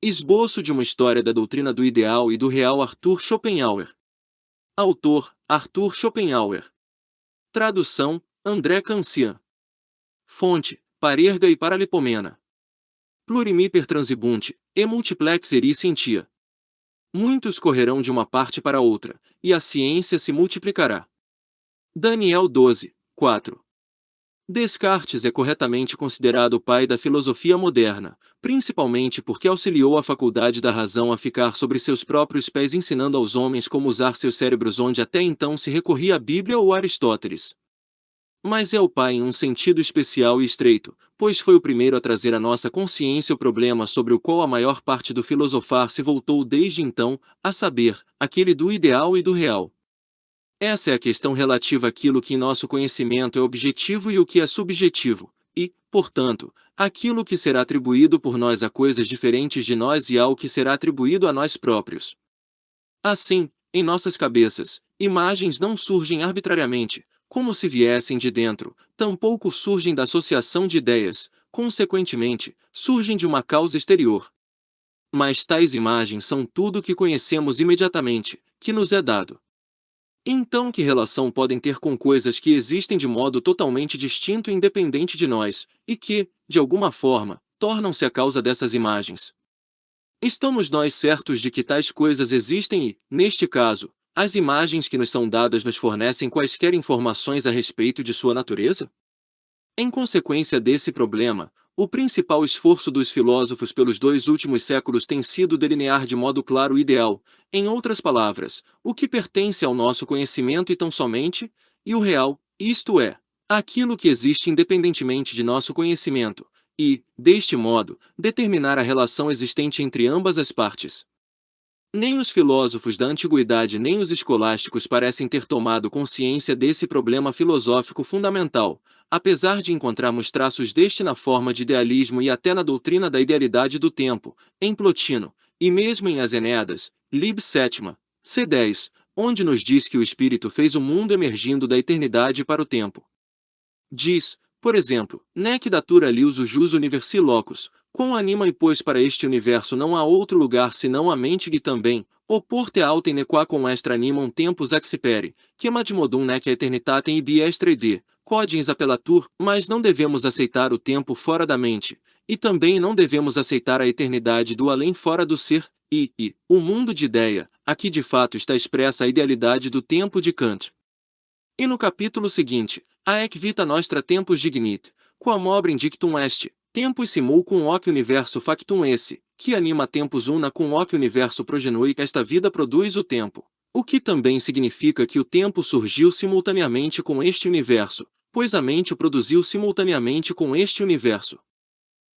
Esboço de uma história da doutrina do ideal e do real. Arthur Schopenhauer. Autor: Arthur Schopenhauer. Tradução: André Cancian. Fonte: Parerga e Paralipomena. Plurimiper transibunte, e multiplex eri scientia. Muitos correrão de uma parte para outra, e a ciência se multiplicará. Daniel 12, 4. Descartes é corretamente considerado o pai da filosofia moderna, principalmente porque auxiliou a faculdade da razão a ficar sobre seus próprios pés, ensinando aos homens como usar seus cérebros onde até então se recorria à Bíblia ou Aristóteles. Mas é o pai em um sentido especial e estreito, pois foi o primeiro a trazer à nossa consciência o problema sobre o qual a maior parte do filosofar se voltou desde então, a saber, aquele do ideal e do real. Essa é a questão relativa àquilo que em nosso conhecimento é objetivo e o que é subjetivo, e, portanto, aquilo que será atribuído por nós a coisas diferentes de nós e ao que será atribuído a nós próprios. Assim, em nossas cabeças, imagens não surgem arbitrariamente, como se viessem de dentro, tampouco surgem da associação de ideias, consequentemente, surgem de uma causa exterior. Mas tais imagens são tudo o que conhecemos imediatamente, que nos é dado. Então, que relação podem ter com coisas que existem de modo totalmente distinto e independente de nós, e que, de alguma forma, tornam-se a causa dessas imagens? Estamos nós certos de que tais coisas existem e, neste caso, as imagens que nos são dadas nos fornecem quaisquer informações a respeito de sua natureza? Em consequência desse problema, o principal esforço dos filósofos pelos 2 últimos séculos tem sido delinear de modo claro o ideal, em outras palavras, o que pertence ao nosso conhecimento e tão somente, e o real, isto é, aquilo que existe independentemente de nosso conhecimento, e, deste modo, determinar a relação existente entre ambas as partes. Nem os filósofos da antiguidade nem os escolásticos parecem ter tomado consciência desse problema filosófico fundamental, apesar de encontrarmos traços deste na forma de idealismo e até na doutrina da idealidade do tempo, em Plotino, e mesmo em As Eneadas, Lib 7, c. 10, onde nos diz que o espírito fez o mundo emergindo da eternidade para o tempo. Diz, por exemplo, nec datura lius jus universi locus, quam anima e pois para este universo não há outro lugar senão a mente que também, oporte altem nequa com extra animam tempus accipere, que madmodum nec a eternitatem ibi extra id, codins apelatur, mas não devemos aceitar o tempo fora da mente, e também não devemos aceitar a eternidade do além fora do ser, o mundo de ideia, aqui de fato está expressa a idealidade do tempo de Kant. E no capítulo seguinte, Haec vita nostra tempus dignit, quam obrem dictum est, tempus simul cum hoc universo factum esse, que anima tempus una cum hoc universo progenui, esta vida produz o tempo. O que também significa que o tempo surgiu simultaneamente com este universo, pois a mente o produziu simultaneamente com este universo.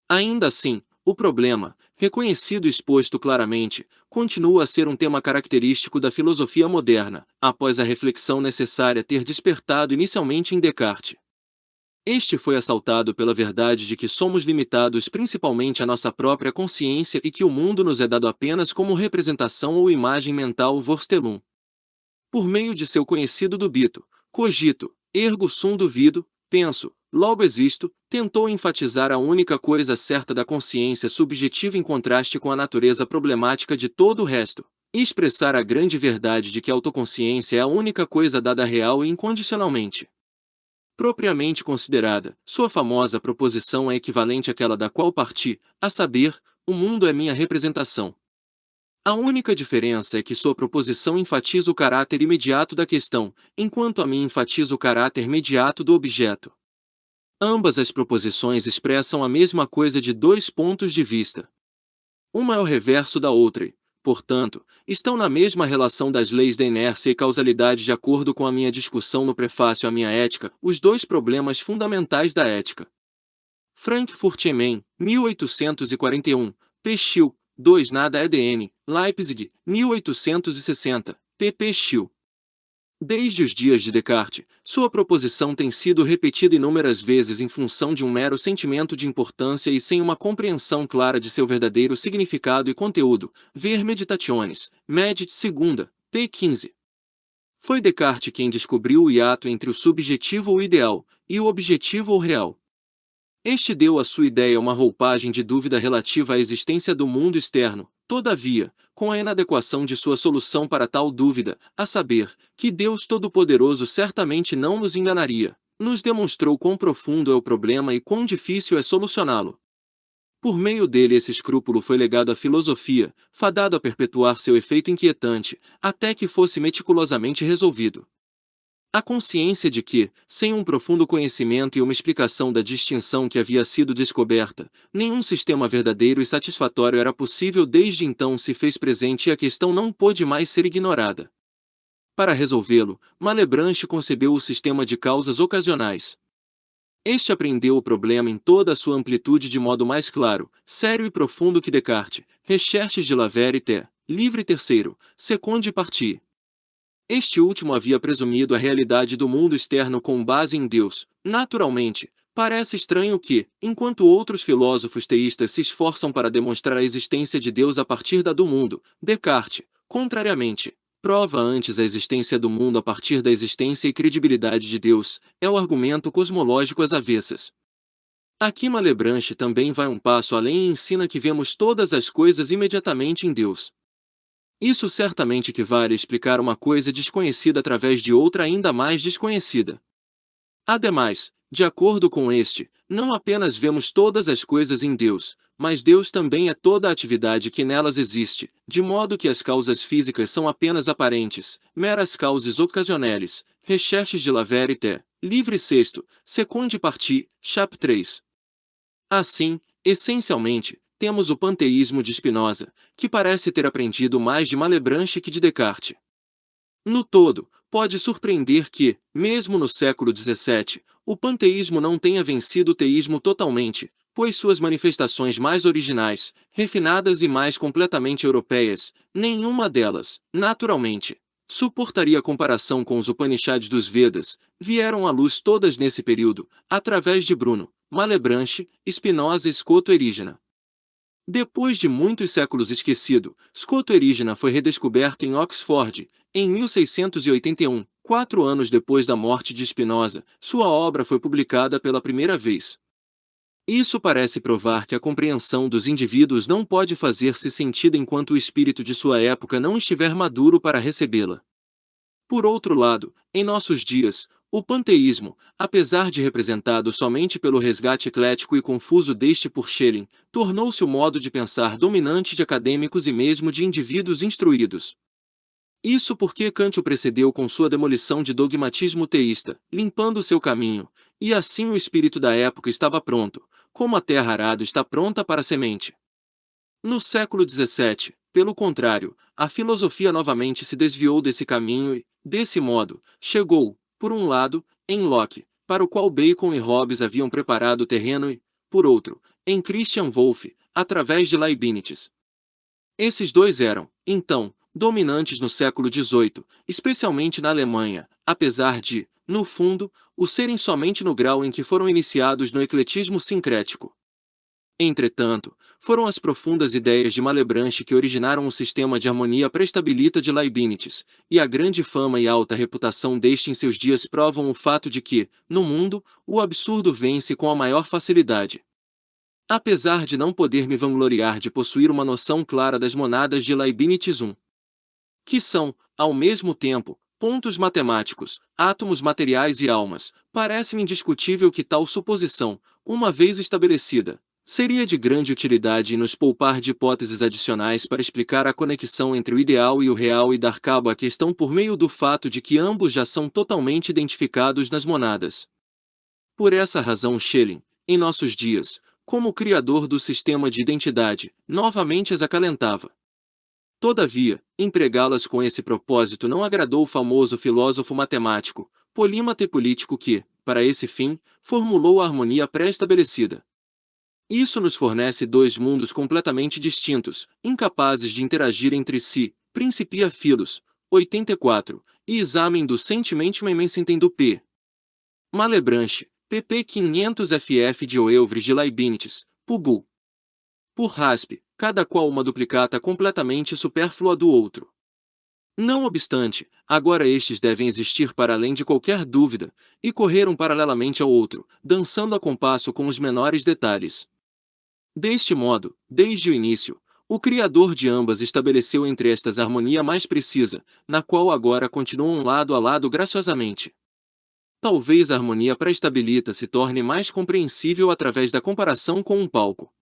Ainda assim, o problema, reconhecido e exposto claramente, continua a ser um tema característico da filosofia moderna, após a reflexão necessária ter despertado inicialmente em Descartes. Este foi assaltado pela verdade de que somos limitados principalmente à nossa própria consciência e que o mundo nos é dado apenas como representação ou imagem mental Vorstelum. Por meio de seu conhecido dubito, cogito, ergo sum duvido, penso, logo existo, tentou enfatizar a única coisa certa da consciência subjetiva em contraste com a natureza problemática de todo o resto, e expressar a grande verdade de que a autoconsciência é a única coisa dada real e incondicionalmente. Propriamente considerada, sua famosa proposição é equivalente àquela da qual parti, a saber, o mundo é minha representação. A única diferença é que sua proposição enfatiza o caráter imediato da questão, enquanto a minha enfatiza o caráter mediato do objeto. Ambas as proposições expressam a mesma coisa de 2 pontos de vista. Uma é o reverso da outra e, portanto, estão na mesma relação das leis da inércia e causalidade de acordo com a minha discussão no prefácio à minha Ética, os 2 problemas fundamentais da ética. Frankfurt am Main, 1841, P. Schill, 2 Nada EDN, Leipzig, 1860, pp. Schill. Desde os dias de Descartes, sua proposição tem sido repetida inúmeras vezes em função de um mero sentimento de importância e sem uma compreensão clara de seu verdadeiro significado e conteúdo. Ver Meditationes, Medit 2, p. 15. Foi Descartes quem descobriu o hiato entre o subjetivo ou ideal, e o objetivo ou real. Este deu à sua ideia uma roupagem de dúvida relativa à existência do mundo externo. Todavia, com a inadequação de sua solução para tal dúvida, a saber, que Deus Todo-Poderoso certamente não nos enganaria, nos demonstrou quão profundo é o problema e quão difícil é solucioná-lo. Por meio dele esse escrúpulo foi legado à filosofia, fadado a perpetuar seu efeito inquietante, até que fosse meticulosamente resolvido. A consciência de que, sem um profundo conhecimento e uma explicação da distinção que havia sido descoberta, nenhum sistema verdadeiro e satisfatório era possível desde então se fez presente e a questão não pôde mais ser ignorada. Para resolvê-lo, Malebranche concebeu o sistema de causas ocasionais. Este apreendeu o problema em toda a sua amplitude de modo mais claro, sério e profundo que Descartes, Recherches de la Vérité, livre terceiro, seconde partie. Este último havia presumido a realidade do mundo externo com base em Deus. Naturalmente, parece estranho que, enquanto outros filósofos teístas se esforçam para demonstrar a existência de Deus a partir da do mundo, Descartes, contrariamente, prova antes a existência do mundo a partir da existência e credibilidade de Deus, é o argumento cosmológico às avessas. Aqui Malebranche também vai um passo além e ensina que vemos todas as coisas imediatamente em Deus. Isso certamente equivale a explicar uma coisa desconhecida através de outra ainda mais desconhecida. Ademais, de acordo com este, não apenas vemos todas as coisas em Deus, mas Deus também é toda a atividade que nelas existe, de modo que as causas físicas são apenas aparentes, meras causas ocasionais. Recherches de la Vérité, livre sexto, seconde partie, chap 3. Assim, essencialmente, temos o panteísmo de Spinoza, que parece ter aprendido mais de Malebranche que de Descartes. No todo, pode surpreender que, mesmo no século XVII, o panteísmo não tenha vencido o teísmo totalmente, pois suas manifestações mais originais, refinadas e mais completamente europeias, nenhuma delas, naturalmente, suportaria comparação com os Upanishads dos Vedas, vieram à luz todas nesse período, através de Bruno, Malebranche, Spinoza e Scoto Erigena. Depois de muitos séculos esquecido, Scoto Erigena foi redescoberto em Oxford, em 1681, 4 anos depois da morte de Spinoza, sua obra foi publicada pela primeira vez. Isso parece provar que a compreensão dos indivíduos não pode fazer-se sentida enquanto o espírito de sua época não estiver maduro para recebê-la. Por outro lado, em nossos dias, o panteísmo, apesar de representado somente pelo resgate eclético e confuso deste por Schelling, tornou-se o modo de pensar dominante de acadêmicos e mesmo de indivíduos instruídos. Isso porque Kant o precedeu com sua demolição de dogmatismo teísta, limpando seu caminho, e assim o espírito da época estava pronto, como a terra arada está pronta para a semente. No século XVII, pelo contrário, a filosofia novamente se desviou desse caminho e, desse modo, chegou, por um lado, em Locke, para o qual Bacon e Hobbes haviam preparado o terreno e, por outro, em Christian Wolff, através de Leibniz. Esses dois eram, então, dominantes no século XVIII, especialmente na Alemanha, apesar de, no fundo, o serem somente no grau em que foram iniciados no ecletismo sincrético. Entretanto, foram as profundas ideias de Malebranche que originaram o sistema de harmonia prestabilita de Leibniz, e a grande fama e alta reputação deste em seus dias provam o fato de que, no mundo, o absurdo vence com a maior facilidade. Apesar de não poder me vangloriar de possuir uma noção clara das monadas de Leibniz I, que são, ao mesmo tempo, pontos matemáticos, átomos materiais e almas, parece-me indiscutível que tal suposição, uma vez estabelecida, seria de grande utilidade em nos poupar de hipóteses adicionais para explicar a conexão entre o ideal e o real e dar cabo à questão por meio do fato de que ambos já são totalmente identificados nas monadas. Por essa razão Schelling, em nossos dias, como o criador do sistema de identidade, novamente as acalentava. Todavia, empregá-las com esse propósito não agradou o famoso filósofo matemático, polímata e político que, para esse fim, formulou a harmonia pré-estabelecida. Isso nos fornece dois mundos completamente distintos, incapazes de interagir entre si. Principia Philos, 84, e exame do Sentimentum do P. Malebranche, pp 500 ff de Oeuvres de Leibniz, Publ. Por Raspe, cada qual uma duplicata completamente supérflua do outro. Não obstante, agora estes devem existir para além de qualquer dúvida, e correr um paralelamente ao outro, dançando a compasso com os menores detalhes. Deste modo, desde o início, o Criador de ambas estabeleceu entre estas a harmonia mais precisa, na qual agora continuam lado a lado graciosamente. Talvez a harmonia pré-estabilita se torne mais compreensível através da comparação com um palco.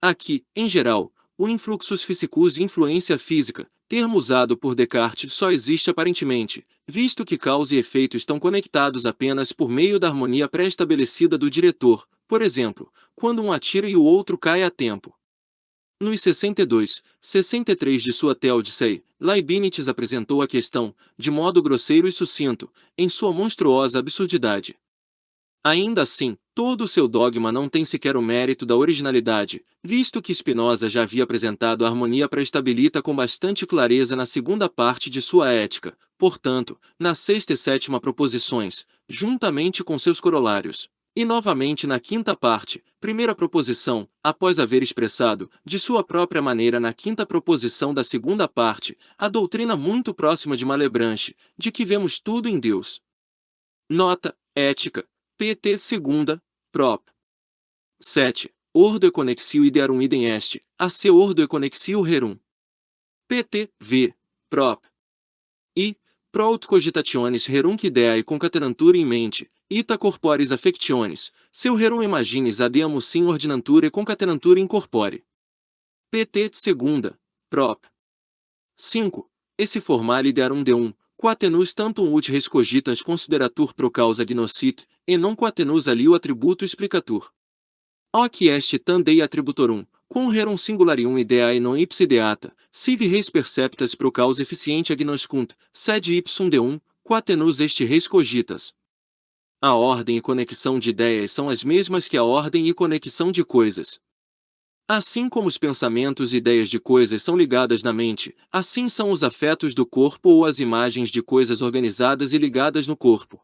Aqui, em geral, o influxus physicus e influência física, termo usado por Descartes, só existe aparentemente, visto que causa e efeito estão conectados apenas por meio da harmonia pré-estabelecida do diretor, por exemplo, quando um atira e o outro cai a tempo. Nos 62, 63 de sua Theodicea, Leibniz apresentou a questão, de modo grosseiro e sucinto, em sua monstruosa absurdidade. Ainda assim, todo o seu dogma não tem sequer o mérito da originalidade, visto que Spinoza já havia apresentado a harmonia pré-estabilita com bastante clareza na segunda parte de sua Ética, portanto, na sexta e sétima proposições, juntamente com seus corolários. E novamente na quinta parte, primeira proposição, após haver expressado, de sua própria maneira na quinta proposição da segunda parte, a doutrina muito próxima de Malebranche, de que vemos tudo em Deus. Nota: Ética. pt. Segunda, prop. 7. Ordo e connexio idearum idem est, a se ordo e connexio rerum. pt. v. prop. I. Prout cogitationis rerum idea e concatenantur in mente, ita corporis affectionis, seu rerum imagines adeamus sim ordinantur e concatenantur in corpore. pt. Segunda, prop. 5. Esse formale idearum deum, quatenus tantum ut res cogitas consideratur pro causa gnocit, e non quatenus alio attributo explicatur. Hoc est tam dei attributorum, cum rerum singularium ideae non ipse ideata, sivi res perceptas pro causa efficiente agnoscunt, sed ipsum deum, quatenus est res cogitas. A ordem e conexão de ideias são as mesmas que a ordem e conexão de coisas. Assim como os pensamentos e ideias de coisas são ligadas na mente, assim são os afetos do corpo ou as imagens de coisas organizadas e ligadas no corpo.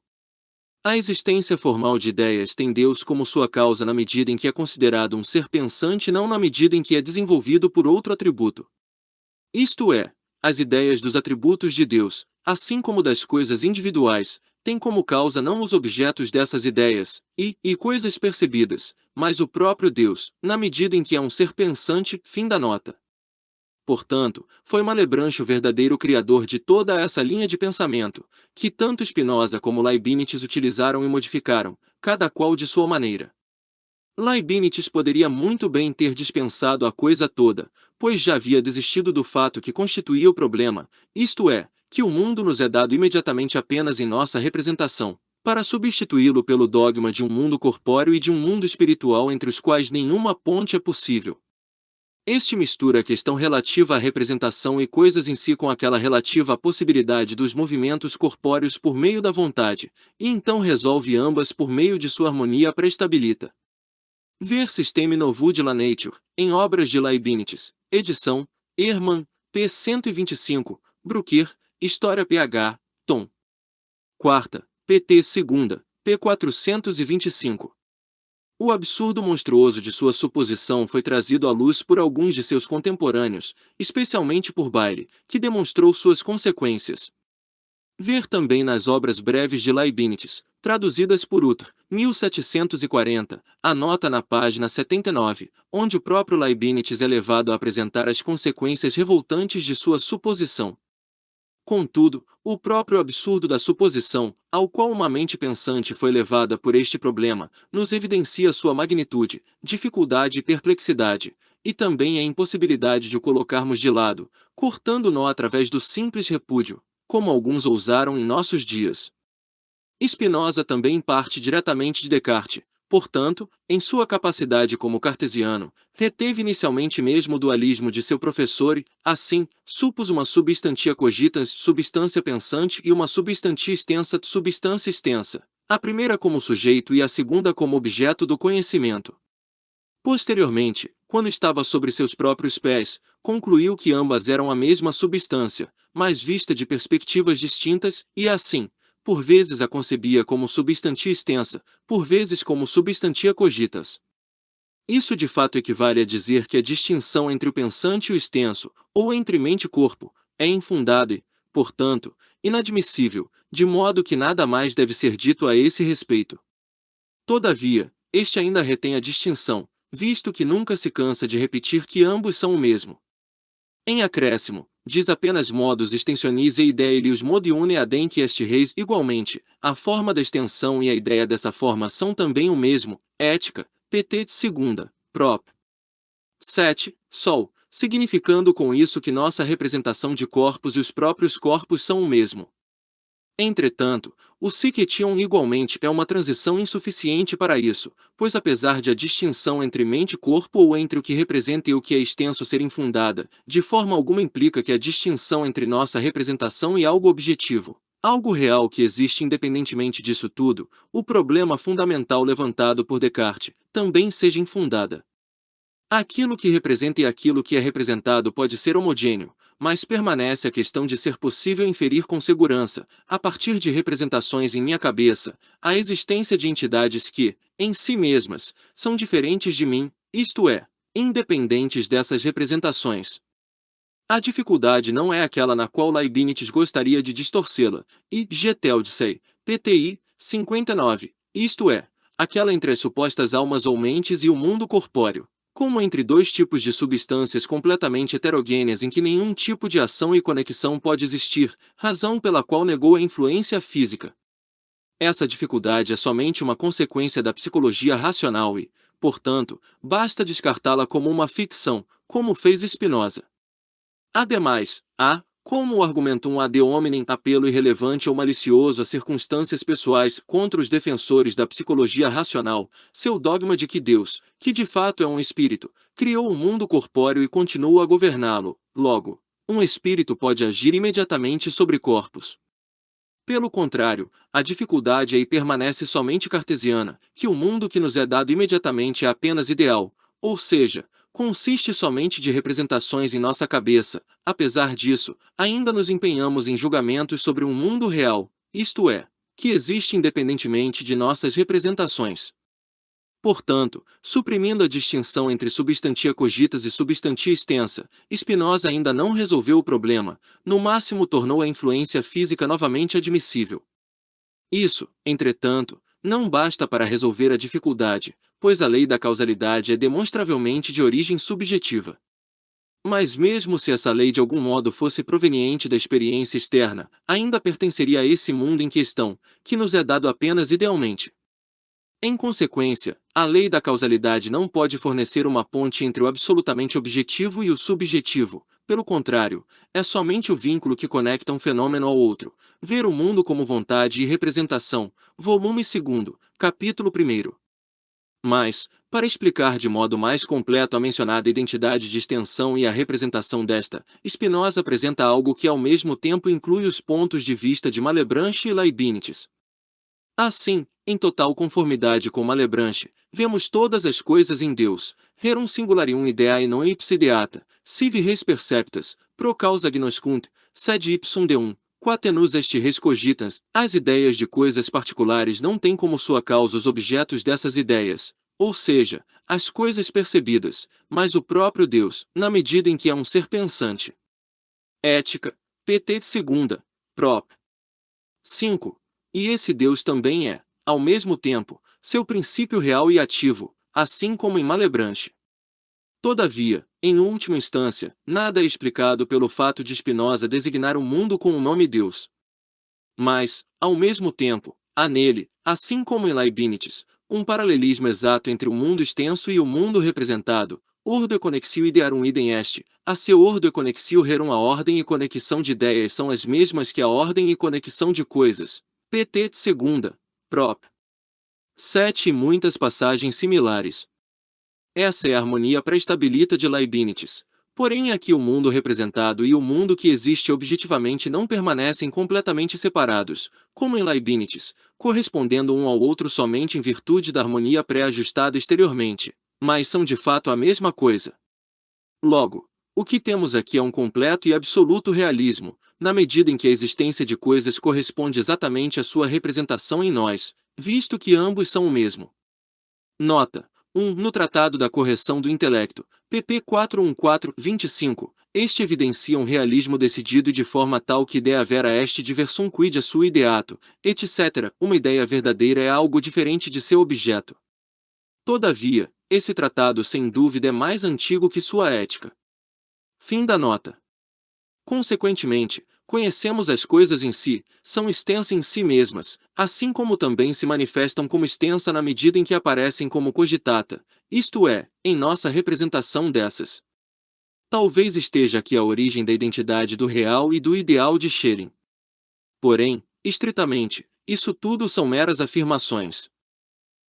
A existência formal de ideias tem Deus como sua causa na medida em que é considerado um ser pensante e não na medida em que é desenvolvido por outro atributo. Isto é, as ideias dos atributos de Deus, assim como das coisas individuais, têm como causa não os objetos dessas ideias, e coisas percebidas, mas o próprio Deus, na medida em que é um ser pensante, fim da nota. Portanto, foi Malebranche o verdadeiro criador de toda essa linha de pensamento, que tanto Spinoza como Leibniz utilizaram e modificaram, cada qual de sua maneira. Leibniz poderia muito bem ter dispensado a coisa toda, pois já havia desistido do fato que constituía o problema, isto é, que o mundo nos é dado imediatamente apenas em nossa representação, para substituí-lo pelo dogma de um mundo corpóreo e de um mundo espiritual entre os quais nenhuma ponte é possível. Este mistura a questão relativa à representação e coisas em si com aquela relativa à possibilidade dos movimentos corpóreos por meio da vontade, e então resolve ambas por meio de sua harmonia pré-estabilita. Ver Systeme Novo de la Nature, em obras de Leibniz, edição, Ehrman, p. 125, Brucker, História Ph. Tom. 4ª, pt. 2ª, p. 425. O absurdo monstruoso de sua suposição foi trazido à luz por alguns de seus contemporâneos, especialmente por Bailey, que demonstrou suas consequências. Ver também nas obras breves de Leibniz, traduzidas por Utter, 1740, a nota na página 79, onde o próprio Leibniz é levado a apresentar as consequências revoltantes de sua suposição. Contudo, o próprio absurdo da suposição, ao qual uma mente pensante foi levada por este problema, nos evidencia sua magnitude, dificuldade e perplexidade, e também a impossibilidade de o colocarmos de lado, cortando-no através do simples repúdio, como alguns ousaram em nossos dias. Spinoza também parte diretamente de Descartes. Portanto, em sua capacidade como cartesiano, reteve inicialmente mesmo o dualismo de seu professor e, assim, supus uma substantia cogitans substância pensante e uma substantia extensa substância extensa, a primeira como sujeito e a segunda como objeto do conhecimento. Posteriormente, quando estava sobre seus próprios pés, concluiu que ambas eram a mesma substância, mas vista de perspectivas distintas, e assim, por vezes a concebia como substantia extensa, por vezes como substantia cogitas. Isso de fato equivale a dizer que a distinção entre o pensante e o extenso, ou entre mente e corpo, é infundada e, portanto, inadmissível, de modo que nada mais deve ser dito a esse respeito. Todavia, este ainda retém a distinção, visto que nunca se cansa de repetir que ambos são o mesmo. Em acréscimo, diz apenas modus extensionis e idea ilius modi une adem que est reis igualmente, a forma da extensão e a ideia dessa forma são também o mesmo, ética, pt. Segunda, prop. 7, sol, significando com isso que nossa representação de corpos e os próprios corpos são o mesmo. Entretanto, o Sikhetion igualmente é uma transição insuficiente para isso, pois apesar de a distinção entre mente e corpo ou entre o que representa e o que é extenso ser infundada, de forma alguma implica que a distinção entre nossa representação e algo objetivo, algo real que existe independentemente disso tudo, o problema fundamental levantado por Descartes, também seja infundada. Aquilo que representa e aquilo que é representado pode ser homogêneo, mas permanece a questão de ser possível inferir com segurança, a partir de representações em minha cabeça, a existência de entidades que, em si mesmas, são diferentes de mim, isto é, independentes dessas representações. A dificuldade não é aquela na qual Leibniz gostaria de distorcê-la, e Geteldsei, PTI, 59, isto é, aquela entre as supostas almas ou mentes e o mundo corpóreo, como entre dois tipos de substâncias completamente heterogêneas em que nenhum tipo de ação e conexão pode existir, razão pela qual negou a influência física. Essa dificuldade é somente uma consequência da psicologia racional e, portanto, basta descartá-la como uma ficção, como fez Spinoza. Ademais, há, como o argumentum ad hominem, apelo irrelevante ou malicioso a circunstâncias pessoais contra os defensores da psicologia racional, seu dogma de que Deus, que de fato é um espírito, criou o mundo corpóreo e continua a governá-lo. Logo, um espírito pode agir imediatamente sobre corpos. Pelo contrário, a dificuldade aí permanece somente cartesiana, que o mundo que nos é dado imediatamente é apenas ideal, ou seja, consiste somente de representações em nossa cabeça. Apesar disso, ainda nos empenhamos em julgamentos sobre um mundo real, isto é, que existe independentemente de nossas representações. Portanto, suprimindo a distinção entre substantia cogitas e substantia extensa, Spinoza ainda não resolveu o problema, no máximo tornou a influência física novamente admissível. Isso, entretanto, não basta para resolver a dificuldade, pois a lei da causalidade é demonstravelmente de origem subjetiva. Mas mesmo se essa lei de algum modo fosse proveniente da experiência externa, ainda pertenceria a esse mundo em questão, que nos é dado apenas idealmente. Em consequência, a lei da causalidade não pode fornecer uma ponte entre o absolutamente objetivo e o subjetivo, pelo contrário, é somente o vínculo que conecta um fenômeno ao outro. Ver o mundo como vontade e representação, volume 2, capítulo 1. Mas, para explicar de modo mais completo a mencionada identidade de extensão e a representação desta, Spinoza apresenta algo que ao mesmo tempo inclui os pontos de vista de Malebranche e Leibniz. Assim, em total conformidade com Malebranche, vemos todas as coisas em Deus, rerum singularium ideae non ipse ideata, sive res perceptas, pro causa gnoscunt, sed ipsum deum, quatenus est res cogitans. As ideias de coisas particulares não têm como sua causa os objetos dessas ideias, ou seja, as coisas percebidas, mas o próprio Deus, na medida em que é um ser pensante. Ética, pt. Segunda, prop. 5. E esse Deus também é, ao mesmo tempo, seu princípio real e ativo, assim como em Malebranche. Todavia, em última instância, nada é explicado pelo fato de Spinoza designar o mundo com o nome Deus. Mas, ao mesmo tempo, há nele, assim como em Leibniz, um paralelismo exato entre o mundo extenso e o mundo representado. Ordo e conexio idearum idem est, a seu ordo e conexio rerum. A ordem e conexão de ideias são as mesmas que a ordem e conexão de coisas. pt. Segunda, prop. 7 e muitas passagens similares. Essa é a harmonia pré-estabilita de Leibniz. Porém aqui o mundo representado e o mundo que existe objetivamente não permanecem completamente separados, como em Leibniz, correspondendo um ao outro somente em virtude da harmonia pré-ajustada exteriormente, mas são de fato a mesma coisa. Logo, o que temos aqui é um completo e absoluto realismo, na medida em que a existência de coisas corresponde exatamente à sua representação em nós, visto que ambos são o mesmo. Nota: 1. No Tratado da Correção do Intelecto, pp. 414-25, Este evidencia um realismo decidido de forma tal que de haver a est diversum quid a sua ideato, etc. Uma ideia verdadeira é algo diferente de seu objeto. Todavia, esse tratado sem dúvida é mais antigo que sua ética. Fim da nota. Consequentemente, conhecemos as coisas em si, são extensas em si mesmas, assim como também se manifestam como extensa na medida em que aparecem como cogitata, isto é, em nossa representação dessas. Talvez esteja aqui a origem da identidade do real e do ideal de Schelling. Porém, estritamente, isso tudo são meras afirmações.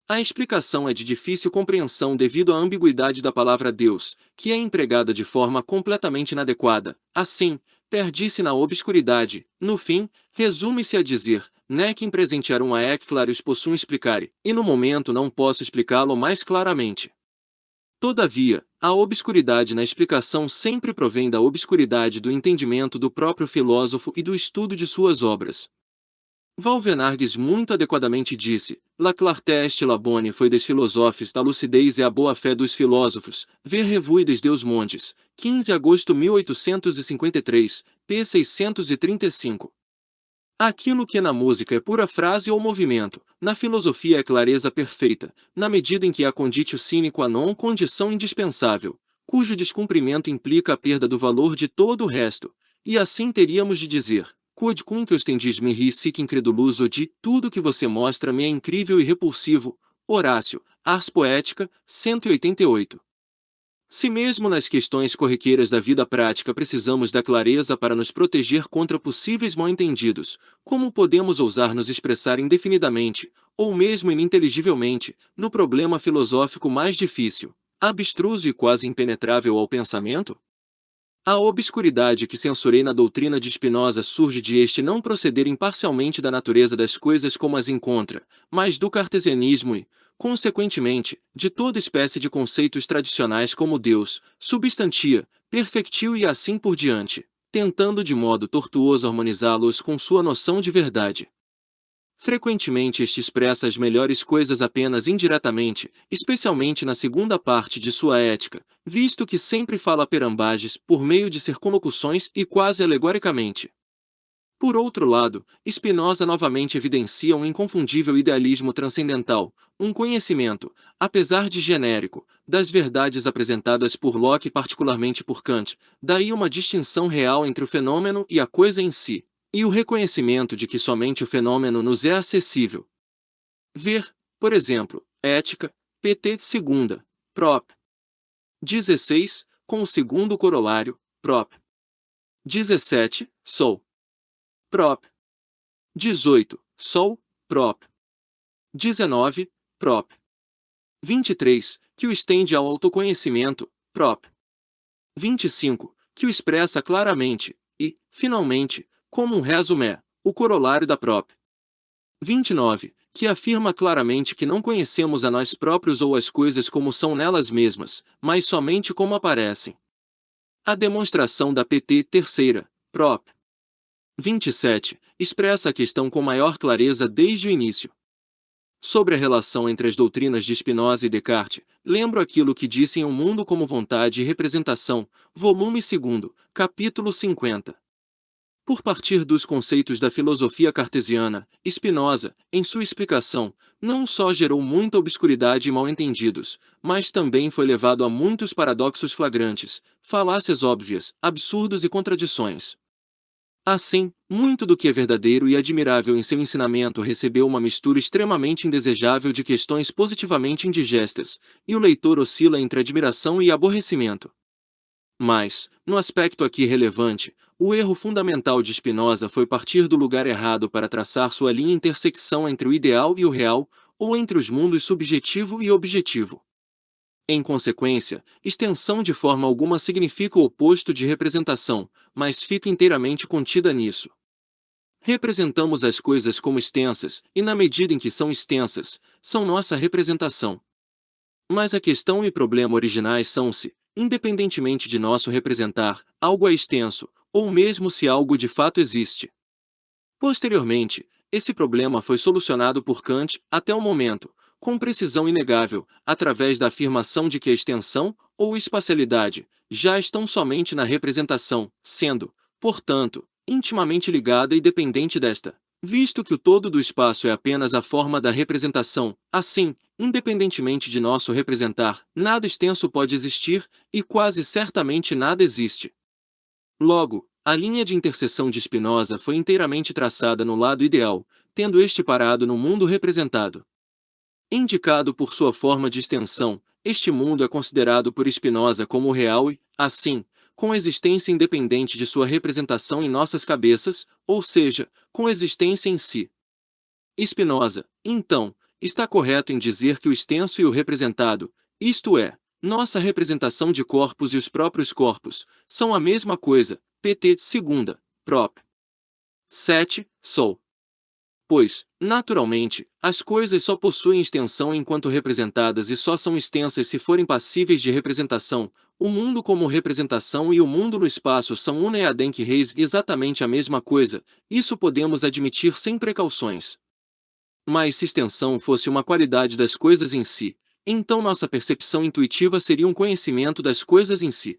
A explicação é de difícil compreensão devido à ambiguidade da palavra Deus, que é empregada de forma completamente inadequada. Assim, perde-se na obscuridade, no fim, resume-se a dizer, nec presentearum a ec clarius possum explicare, e no momento não posso explicá-lo mais claramente. Todavia, a obscuridade na explicação sempre provém da obscuridade do entendimento do próprio filósofo e do estudo de suas obras. Valvenargues muito adequadamente disse, La clarté est la bonne foi des philosophes, da lucidez é a boa-fé dos filósofos, ver revuides Deus Montes, 15 de agosto 1853, p. 635. Aquilo que na música é pura frase ou movimento, na filosofia é clareza perfeita, na medida em que há conditio sine qua non condição indispensável, cujo descumprimento implica a perda do valor de todo o resto, e assim teríamos de dizer, quod cum ostendis mihi sic incredulus odi, tudo que você mostra-me é incrível e repulsivo, Horácio, Ars Poética, 188. Se mesmo nas questões corriqueiras da vida prática precisamos da clareza para nos proteger contra possíveis mal-entendidos, como podemos ousar nos expressar indefinidamente, ou mesmo ininteligivelmente, no problema filosófico mais difícil, abstruso e quase impenetrável ao pensamento? A obscuridade que censurei na doutrina de Spinoza surge de este não proceder imparcialmente da natureza das coisas como as encontra, mas do cartesianismo e, consequentemente, de toda espécie de conceitos tradicionais como Deus, substantia, perfectio e assim por diante, tentando de modo tortuoso harmonizá-los com sua noção de verdade. Frequentemente este expressa as melhores coisas apenas indiretamente, especialmente na segunda parte de sua ética, visto que sempre fala perambages por meio de circunlocuções e quase alegoricamente. Por outro lado, Spinoza novamente evidencia um inconfundível idealismo transcendental, um conhecimento, apesar de genérico, das verdades apresentadas por Locke e particularmente por Kant, daí uma distinção real entre o fenômeno e a coisa em si, e o reconhecimento de que somente o fenômeno nos é acessível. Ver, por exemplo, Ética, pt. 2, prop. 16, com o segundo corolário, prop. 17, sol. Prop. 18, sol, prop. 19, prop. 23, que o estende ao autoconhecimento, prop. 25, que o expressa claramente, e, finalmente, como um resumé, o corolário da prop. 29, que afirma claramente que não conhecemos a nós próprios ou as coisas como são nelas mesmas, mas somente como aparecem. A demonstração da pt. Terceira, prop. 27, expressa a questão com maior clareza desde o início. Sobre a relação entre as doutrinas de Spinoza e Descartes, lembro aquilo que disse em Um Mundo como Vontade e Representação, volume 2, capítulo 50. Por partir dos conceitos da filosofia cartesiana, Spinoza, em sua explicação, não só gerou muita obscuridade e mal-entendidos, mas também foi levado a muitos paradoxos flagrantes, falácias óbvias, absurdos e contradições. Assim, muito do que é verdadeiro e admirável em seu ensinamento recebeu uma mistura extremamente indesejável de questões positivamente indigestas, e o leitor oscila entre admiração e aborrecimento. Mas, no aspecto aqui relevante, o erro fundamental de Spinoza foi partir do lugar errado para traçar sua linha intersecção entre o ideal e o real, ou entre os mundos subjetivo e objetivo. Em consequência, extensão de forma alguma significa o oposto de representação, mas fica inteiramente contida nisso. Representamos as coisas como extensas, e na medida em que são extensas, são nossa representação. Mas a questão e problema originais são-se, independentemente de nosso representar, algo é extenso, ou mesmo se algo de fato existe. Posteriormente, esse problema foi solucionado por Kant, até o momento, com precisão inegável, através da afirmação de que a extensão, ou espacialidade, já estão somente na representação, sendo, portanto, intimamente ligada e dependente desta. Visto que o todo do espaço é apenas a forma da representação, assim, independentemente de nosso representar, nada extenso pode existir, e quase certamente nada existe. Logo, a linha de interseção de Spinoza foi inteiramente traçada no lado ideal, tendo este parado no mundo representado. Indicado por sua forma de extensão, este mundo é considerado por Spinoza como real e, assim, com existência independente de sua representação em nossas cabeças, ou seja, com existência em si. Spinoza, então, está correto em dizer que o extenso e o representado, isto é, nossa representação de corpos e os próprios corpos, são a mesma coisa, pt. Segunda, prop. 7, Sol. Pois, naturalmente, as coisas só possuem extensão enquanto representadas e só são extensas se forem passíveis de representação. O mundo como representação e o mundo no espaço são une adenk reis exatamente a mesma coisa, isso podemos admitir sem precauções. Mas se extensão fosse uma qualidade das coisas em si, então nossa percepção intuitiva seria um conhecimento das coisas em si.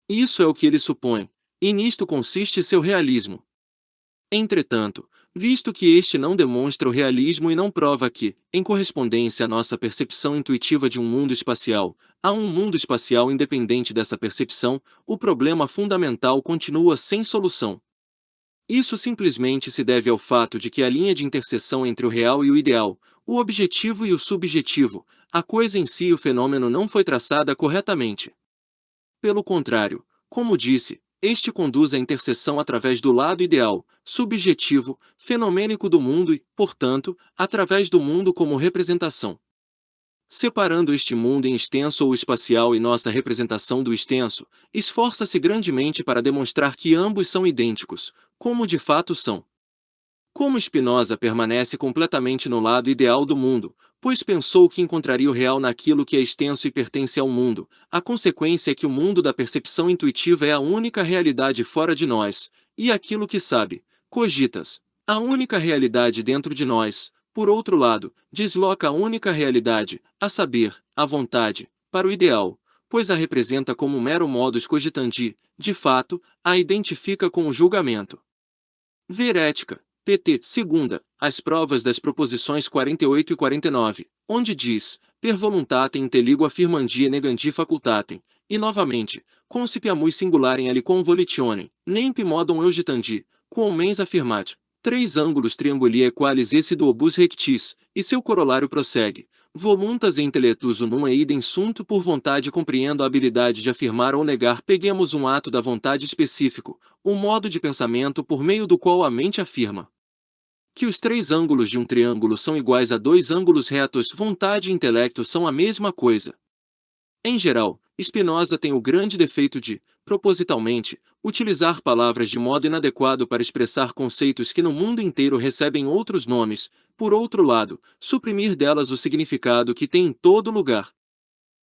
Isso é o que ele supõe, e nisto consiste seu realismo. Entretanto, visto que este não demonstra o realismo e não prova que, em correspondência à nossa percepção intuitiva de um mundo espacial, há um mundo espacial independente dessa percepção, o problema fundamental continua sem solução. Isso simplesmente se deve ao fato de que a linha de interseção entre o real e o ideal, o objetivo e o subjetivo, a coisa em si e o fenômeno não foi traçada corretamente. Pelo contrário, como disse, este conduz à interseção através do lado ideal, subjetivo, fenomênico do mundo e, portanto, através do mundo como representação. Separando este mundo em extenso ou espacial e nossa representação do extenso, esforça-se grandemente para demonstrar que ambos são idênticos, como de fato são. Como Spinoza permanece completamente no lado ideal do mundo, pois pensou que encontraria o real naquilo que é extenso e pertence ao mundo, a consequência é que o mundo da percepção intuitiva é a única realidade fora de nós, e aquilo que sabe, cogitas, a única realidade dentro de nós, por outro lado, desloca a única realidade, a saber, a vontade, para o ideal, pois a representa como um mero modus cogitandi, de fato, a identifica com o julgamento. Ver Ética, pt. Segunda, as provas das proposições 48 e 49, onde diz, per voluntatem intelligo affirmandi e negandi facultatem, e novamente, concipiamus singularem aliquam volitionem, nempe modum eugitandi, quum mens affirmat, três ângulos trianguli equalis esse do obus rectis, e seu corolário prossegue, voluntas e intellectus unum e idem sunt por vontade compreendo a habilidade de afirmar ou negar peguemos um ato da vontade específico, um modo de pensamento por meio do qual a mente afirma que os três ângulos de um triângulo são iguais a dois ângulos retos, vontade e intelecto são a mesma coisa. Em geral, Spinoza tem o grande defeito de, propositalmente, utilizar palavras de modo inadequado para expressar conceitos que no mundo inteiro recebem outros nomes, por outro lado, suprimir delas o significado que tem em todo lugar.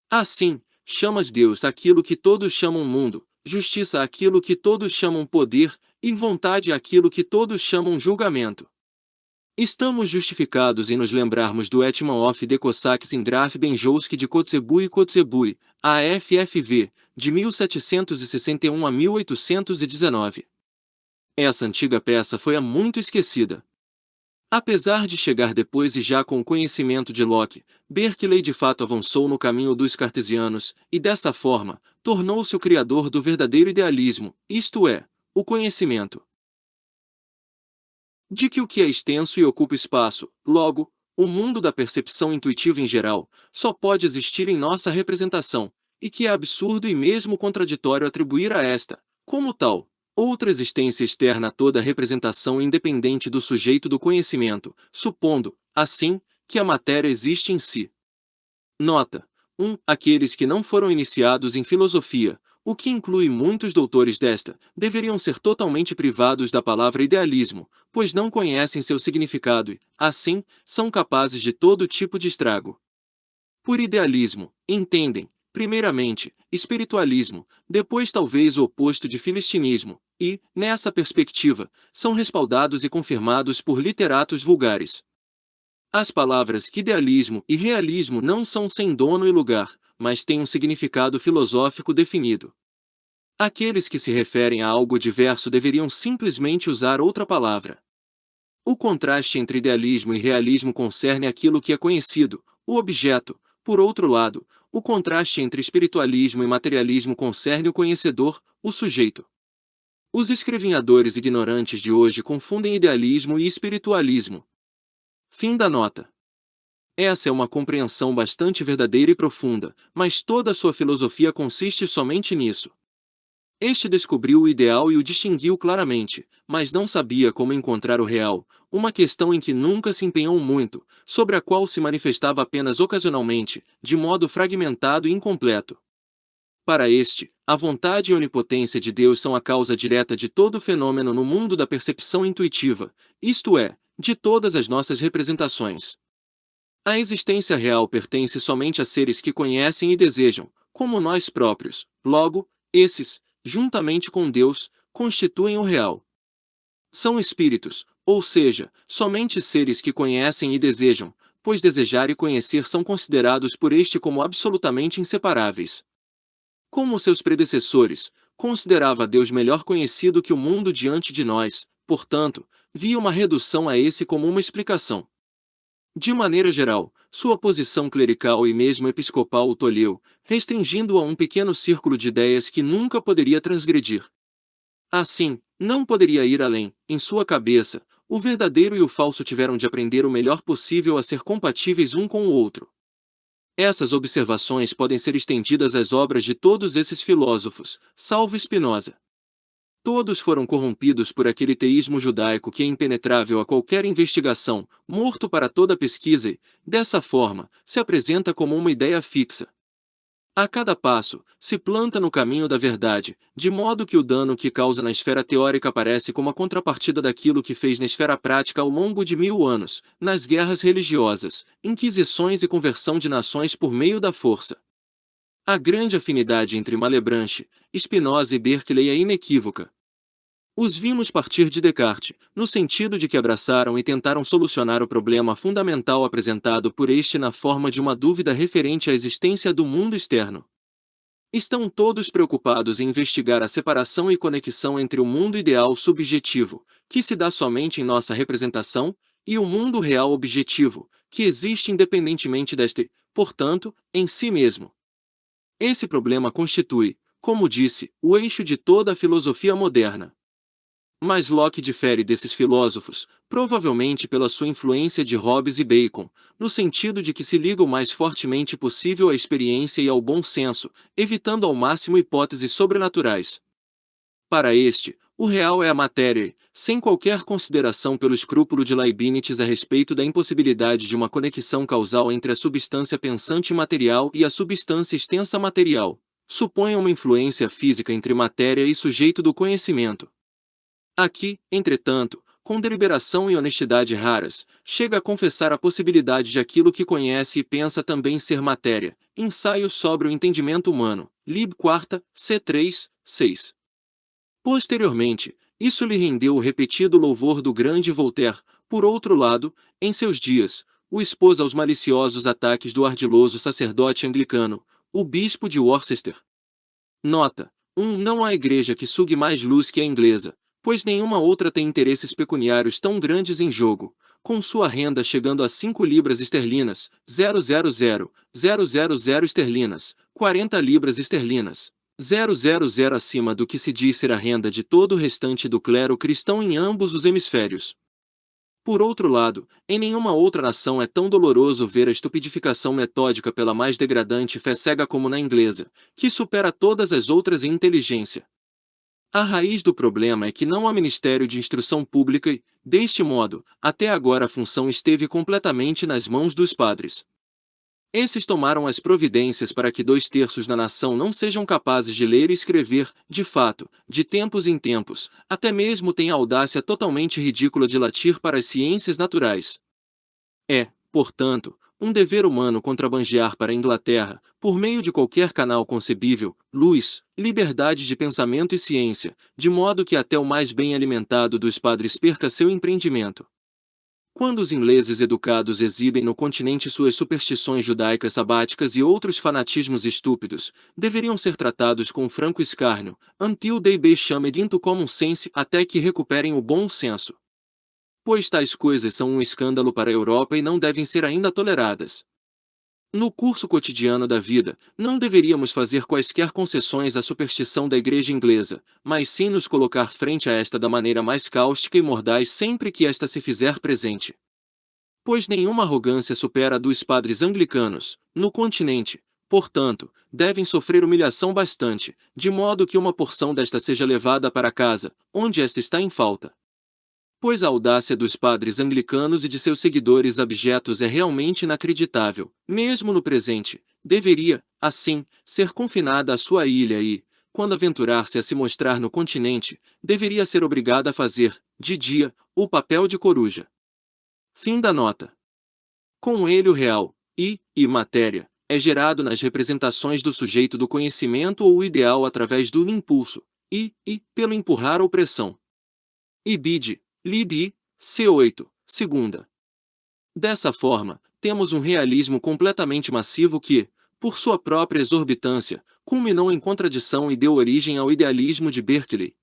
Assim, chama de Deus aquilo que todos chamam mundo, justiça aquilo que todos chamam poder, e vontade aquilo que todos chamam julgamento. Estamos justificados em nos lembrarmos do Hetman of the Cossacks in Graf Benjolski de Kotzebue e Kotzebue, a FFV, de 1761 a 1819. Essa antiga peça foi há muito esquecida. Apesar de chegar depois e já com o conhecimento de Locke, Berkeley de fato avançou no caminho dos cartesianos, e dessa forma, tornou-se o criador do verdadeiro idealismo, isto é, o conhecimento de que o que é extenso e ocupa espaço, logo, o mundo da percepção intuitiva em geral, só pode existir em nossa representação, e que é absurdo e mesmo contraditório atribuir a esta, como tal, outra existência externa a toda representação independente do sujeito do conhecimento, supondo, assim, que a matéria existe em si. Nota: 1. Aqueles que não foram iniciados em filosofia, o que inclui muitos doutores desta, deveriam ser totalmente privados da palavra idealismo, pois não conhecem seu significado e, assim, são capazes de todo tipo de estrago. Por idealismo, entendem, primeiramente, espiritualismo, depois talvez o oposto de filistinismo, e, nessa perspectiva, são respaldados e confirmados por literatos vulgares. As palavras idealismo e realismo não são sem dono e lugar, mas têm um significado filosófico definido. Aqueles que se referem a algo diverso deveriam simplesmente usar outra palavra. O contraste entre idealismo e realismo concerne aquilo que é conhecido, o objeto. Por outro lado, o contraste entre espiritualismo e materialismo concerne o conhecedor, o sujeito. Os escrevinhadores ignorantes de hoje confundem idealismo e espiritualismo. Fim da nota. Essa é uma compreensão bastante verdadeira e profunda, mas toda a sua filosofia consiste somente nisso. Este descobriu o ideal e o distinguiu claramente, mas não sabia como encontrar o real, uma questão em que nunca se empenhou muito, sobre a qual se manifestava apenas ocasionalmente, de modo fragmentado e incompleto. Para este, a vontade e a onipotência de Deus são a causa direta de todo fenômeno no mundo da percepção intuitiva, isto é, de todas as nossas representações. A existência real pertence somente a seres que conhecem e desejam, como nós próprios. Logo, esses, juntamente com Deus, constituem o real. São espíritos, ou seja, somente seres que conhecem e desejam, pois desejar e conhecer são considerados por este como absolutamente inseparáveis. Como seus predecessores, considerava Deus melhor conhecido que o mundo diante de nós, portanto, via uma redução a esse como uma explicação. De maneira geral, sua posição clerical e mesmo episcopal o tolheu, restringindo-o a um pequeno círculo de ideias que nunca poderia transgredir. Assim, não poderia ir além. Em sua cabeça, o verdadeiro e o falso tiveram de aprender o melhor possível a ser compatíveis um com o outro. Essas observações podem ser estendidas às obras de todos esses filósofos, salvo Spinoza. Todos foram corrompidos por aquele teísmo judaico que é impenetrável a qualquer investigação, morto para toda pesquisa e, dessa forma, se apresenta como uma ideia fixa. A cada passo, se planta no caminho da verdade, de modo que o dano que causa na esfera teórica aparece como a contrapartida daquilo que fez na esfera prática ao longo de 1000 anos, nas guerras religiosas, inquisições e conversão de nações por meio da força. A grande afinidade entre Malebranche, Spinoza e Berkeley é inequívoca. Os vimos partir de Descartes, no sentido de que abraçaram e tentaram solucionar o problema fundamental apresentado por este na forma de uma dúvida referente à existência do mundo externo. Estão todos preocupados em investigar a separação e conexão entre o mundo ideal subjetivo, que se dá somente em nossa representação, e o mundo real objetivo, que existe independentemente deste, portanto, em si mesmo. Esse problema constitui, como disse, o eixo de toda a filosofia moderna. Mas Locke difere desses filósofos, provavelmente pela sua influência de Hobbes e Bacon, no sentido de que se liga o mais fortemente possível à experiência e ao bom senso, evitando ao máximo hipóteses sobrenaturais. Para este, o real é a matéria e, sem qualquer consideração pelo escrúpulo de Leibniz a respeito da impossibilidade de uma conexão causal entre a substância pensante material e a substância extensa material, supõe uma influência física entre matéria e sujeito do conhecimento. Aqui, entretanto, com deliberação e honestidade raras, chega a confessar a possibilidade de aquilo que conhece e pensa também ser matéria. Ensaio sobre o entendimento humano, Lib 4, C3, 6. Posteriormente, isso lhe rendeu o repetido louvor do grande Voltaire. Por outro lado, em seus dias, o expôs aos maliciosos ataques do ardiloso sacerdote anglicano, o bispo de Worcester. Nota: Não há igreja que sugue mais luz que a inglesa, pois nenhuma outra tem interesses pecuniários tão grandes em jogo, com sua renda chegando a 5 libras esterlinas, 000 esterlinas, 40 libras esterlinas, 000 acima do que se diz ser a renda de todo o restante do clero cristão em ambos os hemisférios. Por outro lado, em nenhuma outra nação é tão doloroso ver a estupidificação metódica pela mais degradante fé cega como na inglesa, que supera todas as outras em inteligência. A raiz do problema é que não há ministério de instrução pública e, deste modo, até agora a função esteve completamente nas mãos dos padres. Esses tomaram as providências para que 2/3 da nação não sejam capazes de ler e escrever, de fato, de tempos em tempos, até mesmo têm a audácia totalmente ridícula de latir para as ciências naturais. É, portanto, um dever humano contrabandear para a Inglaterra, por meio de qualquer canal concebível, luz, liberdade de pensamento e ciência, de modo que até o mais bem alimentado dos padres perca seu empreendimento. Quando os ingleses educados exibem no continente suas superstições judaicas sabáticas e outros fanatismos estúpidos, deveriam ser tratados com franco escárnio, until they be shamed into common sense, até que recuperem o bom senso. Pois tais coisas são um escândalo para a Europa e não devem ser ainda toleradas. No curso cotidiano da vida, não deveríamos fazer quaisquer concessões à superstição da Igreja inglesa, mas sim nos colocar frente a esta da maneira mais cáustica e mordaz sempre que esta se fizer presente. Pois nenhuma arrogância supera a dos padres anglicanos, no continente, portanto, devem sofrer humilhação bastante, de modo que uma porção desta seja levada para casa, onde esta está em falta. Pois a audácia dos padres anglicanos e de seus seguidores abjetos é realmente inacreditável, mesmo no presente, deveria, assim, ser confinada à sua ilha e, quando aventurar-se a se mostrar no continente, deveria ser obrigada a fazer, de dia, o papel de coruja. Fim da nota. Com ele o real, e matéria, é gerado nas representações do sujeito do conhecimento ou ideal através do impulso, pelo empurrar ou pressão. Ibid. Lib. C8, segunda. Dessa forma, temos um realismo completamente massivo que, por sua própria exorbitância, culminou em contradição e deu origem ao idealismo de Berkeley.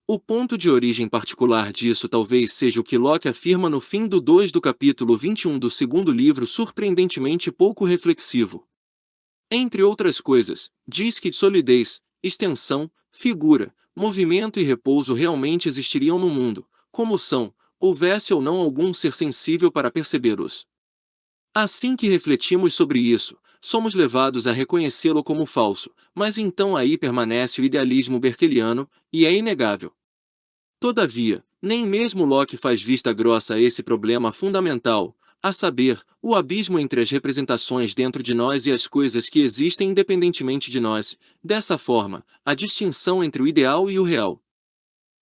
O ponto de origem particular disso talvez seja o que Locke afirma no fim do 2 do capítulo 21 do segundo livro, surpreendentemente pouco reflexivo. Entre outras coisas, diz que solidez, extensão, figura, movimento e repouso realmente existiriam no mundo, como são, houvesse ou não algum ser sensível para percebê-los. Assim que refletimos sobre isso, somos levados a reconhecê-lo como falso, mas então aí permanece o idealismo berkeliano, e é inegável. Todavia, nem mesmo Locke faz vista grossa a esse problema fundamental, a saber, o abismo entre as representações dentro de nós e as coisas que existem independentemente de nós, dessa forma, a distinção entre o ideal e o real.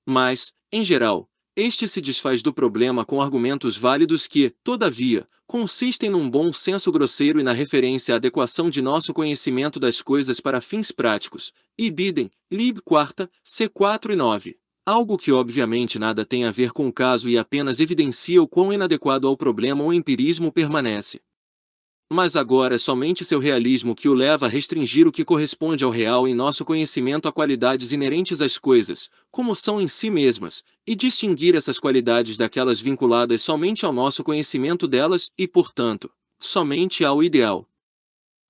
Mas, em geral, este se desfaz do problema com argumentos válidos que, todavia, consistem num bom senso grosseiro e na referência à adequação de nosso conhecimento das coisas para fins práticos, Ibidem, Lib. 4, C4 e 9. Algo que obviamente nada tem a ver com o caso e apenas evidencia o quão inadequado ao problema o empirismo permanece. Mas agora é somente seu realismo que o leva a restringir o que corresponde ao real em nosso conhecimento a qualidades inerentes às coisas, como são em si mesmas, e distinguir essas qualidades daquelas vinculadas somente ao nosso conhecimento delas e, portanto, somente ao ideal.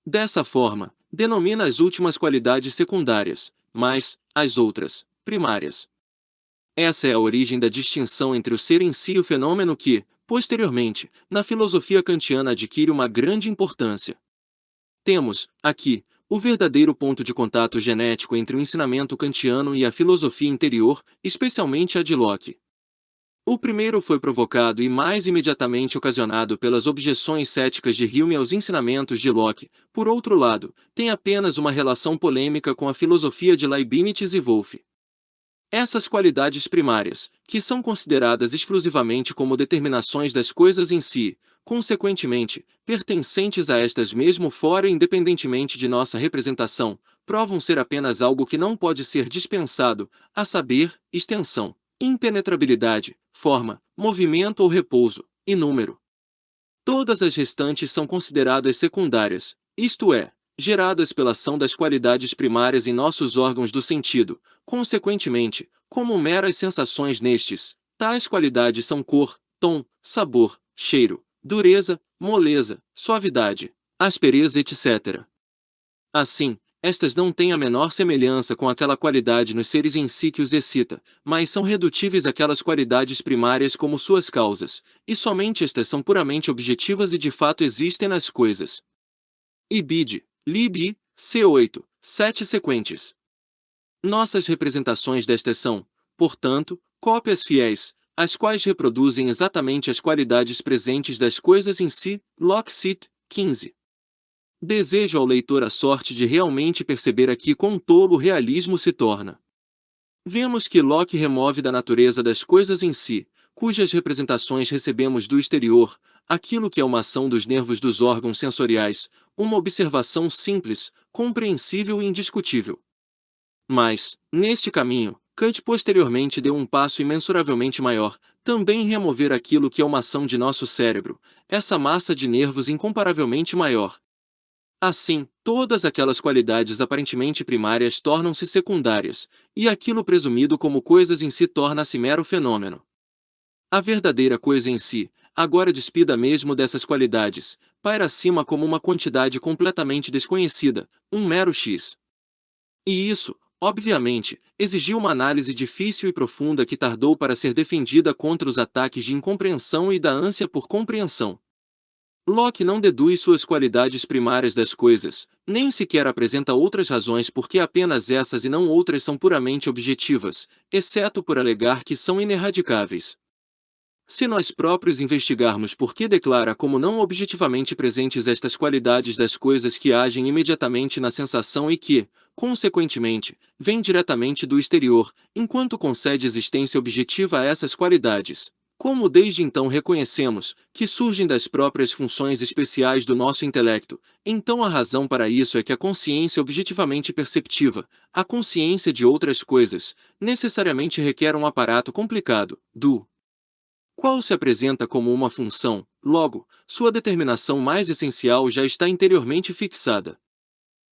Dessa forma, denomina as últimas qualidades secundárias, mas, as outras, primárias. Essa é a origem da distinção entre o ser em si e o fenômeno que, posteriormente, na filosofia kantiana adquire uma grande importância. Temos, aqui, o verdadeiro ponto de contato genético entre o ensinamento kantiano e a filosofia interior, especialmente a de Locke. O primeiro foi provocado e mais imediatamente ocasionado pelas objeções céticas de Hume aos ensinamentos de Locke, por outro lado, tem apenas uma relação polêmica com a filosofia de Leibniz e Wolff. Essas qualidades primárias, que são consideradas exclusivamente como determinações das coisas em si, consequentemente, pertencentes a estas mesmo fora e independentemente de nossa representação, provam ser apenas algo que não pode ser dispensado, a saber, extensão, impenetrabilidade, forma, movimento ou repouso, e número. Todas as restantes são consideradas secundárias, isto é, geradas pela ação das qualidades primárias em nossos órgãos do sentido, consequentemente, como meras sensações nestes. Tais qualidades são cor, tom, sabor, cheiro, dureza, moleza, suavidade, aspereza, etc. Assim, estas não têm a menor semelhança com aquela qualidade nos seres em si que os excita, mas são redutíveis àquelas qualidades primárias como suas causas, e somente estas são puramente objetivas e de fato existem nas coisas. Ibid. Lib. C8, 7 sequentes. Nossas representações destas são, portanto, cópias fiéis, as quais reproduzem exatamente as qualidades presentes das coisas em si. Locke cit. 15. Desejo ao leitor a sorte de realmente perceber aqui quão tolo o realismo se torna. Vemos que Locke remove da natureza das coisas em si, cujas representações recebemos do exterior, aquilo que é uma ação dos nervos dos órgãos sensoriais, uma observação simples, compreensível e indiscutível. Mas, neste caminho, Kant posteriormente deu um passo imensuravelmente maior, também remover aquilo que é uma ação de nosso cérebro, essa massa de nervos incomparavelmente maior. Assim, todas aquelas qualidades aparentemente primárias tornam-se secundárias, e aquilo presumido como coisas em si torna-se mero fenômeno. A verdadeira coisa em si, agora despida mesmo dessas qualidades, paira acima como uma quantidade completamente desconhecida, um mero X. E isso, obviamente, exigiu uma análise difícil e profunda que tardou para ser defendida contra os ataques de incompreensão e da ânsia por compreensão. Locke não deduz suas qualidades primárias das coisas, nem sequer apresenta outras razões porque apenas essas e não outras são puramente objetivas, exceto por alegar que são ineradicáveis. Se nós próprios investigarmos por que declara como não objetivamente presentes estas qualidades das coisas que agem imediatamente na sensação e que, consequentemente, vêm diretamente do exterior, enquanto concede existência objetiva a essas qualidades, como desde então reconhecemos, que surgem das próprias funções especiais do nosso intelecto, então a razão para isso é que a consciência objetivamente perceptiva, a consciência de outras coisas, necessariamente requer um aparato complicado, do qual se apresenta como uma função, logo, sua determinação mais essencial já está interiormente fixada.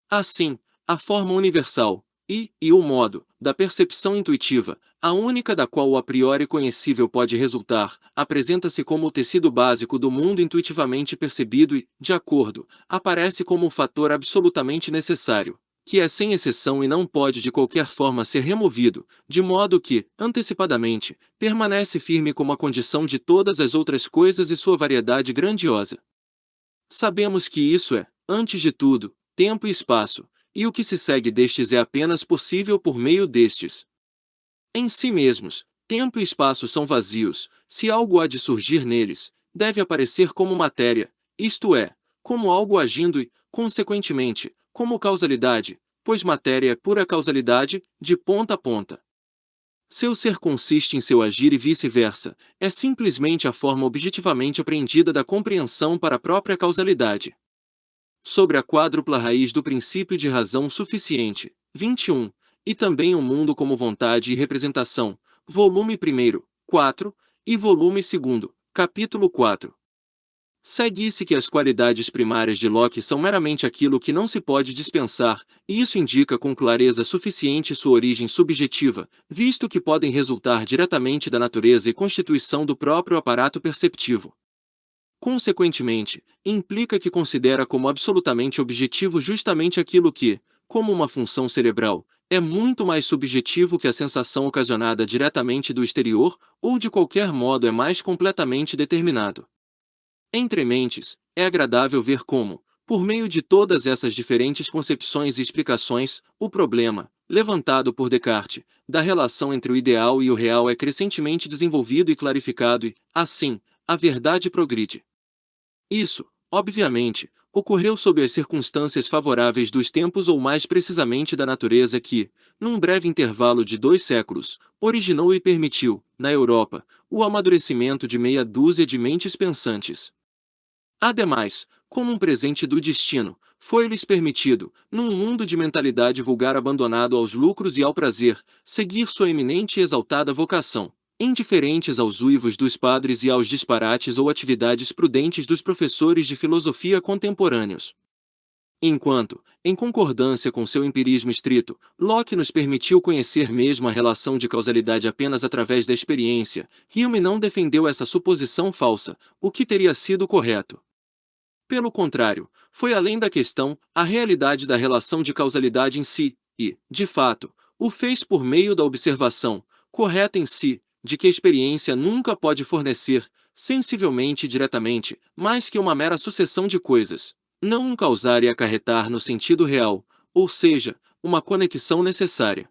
Assim, a forma universal, e o modo, da percepção intuitiva, a única da qual o a priori conhecível pode resultar, apresenta-se como o tecido básico do mundo intuitivamente percebido e, de acordo, aparece como um fator absolutamente necessário, que é sem exceção e não pode de qualquer forma ser removido, de modo que, antecipadamente, permanece firme como a condição de todas as outras coisas e sua variedade grandiosa. Sabemos que isso é, antes de tudo, tempo e espaço, e o que se segue destes é apenas possível por meio destes. Em si mesmos, tempo e espaço são vazios, se algo há de surgir neles, deve aparecer como matéria, isto é, como algo agindo e, consequentemente, como causalidade, pois matéria é pura causalidade, de ponta a ponta. Seu ser consiste em seu agir e vice-versa, é simplesmente a forma objetivamente apreendida da compreensão para a própria causalidade. Sobre a quádrupla raiz do princípio de razão suficiente, 21, e também o mundo como vontade e representação, volume 1, 4, e volume 2, capítulo 4. Segue-se que as qualidades primárias de Locke são meramente aquilo que não se pode dispensar, e isso indica com clareza suficiente sua origem subjetiva, visto que podem resultar diretamente da natureza e constituição do próprio aparato perceptivo. Consequentemente, implica que considera como absolutamente objetivo justamente aquilo que, como uma função cerebral, é muito mais subjetivo que a sensação ocasionada diretamente do exterior, ou de qualquer modo é mais completamente determinado. Entre mentes, é agradável ver como, por meio de todas essas diferentes concepções e explicações, o problema, levantado por Descartes, da relação entre o ideal e o real é crescentemente desenvolvido e clarificado e, assim, a verdade progride. Isso, obviamente, ocorreu sob as circunstâncias favoráveis dos tempos ou mais precisamente da natureza que, num breve intervalo de 2 séculos, originou e permitiu, na Europa, o amadurecimento de meia dúzia de mentes pensantes. Ademais, como um presente do destino, foi-lhes permitido, num mundo de mentalidade vulgar abandonado aos lucros e ao prazer, seguir sua eminente e exaltada vocação, indiferentes aos uivos dos padres e aos disparates ou atividades prudentes dos professores de filosofia contemporâneos. Enquanto, em concordância com seu empirismo estrito, Locke nos permitiu conhecer mesmo a relação de causalidade apenas através da experiência, Hume não defendeu essa suposição falsa, o que teria sido correto. Pelo contrário, foi além da questão, a realidade da relação de causalidade em si, e, de fato, o fez por meio da observação, correta em si, de que a experiência nunca pode fornecer, sensivelmente e diretamente, mais que uma mera sucessão de coisas, não um causar e acarretar no sentido real, ou seja, uma conexão necessária.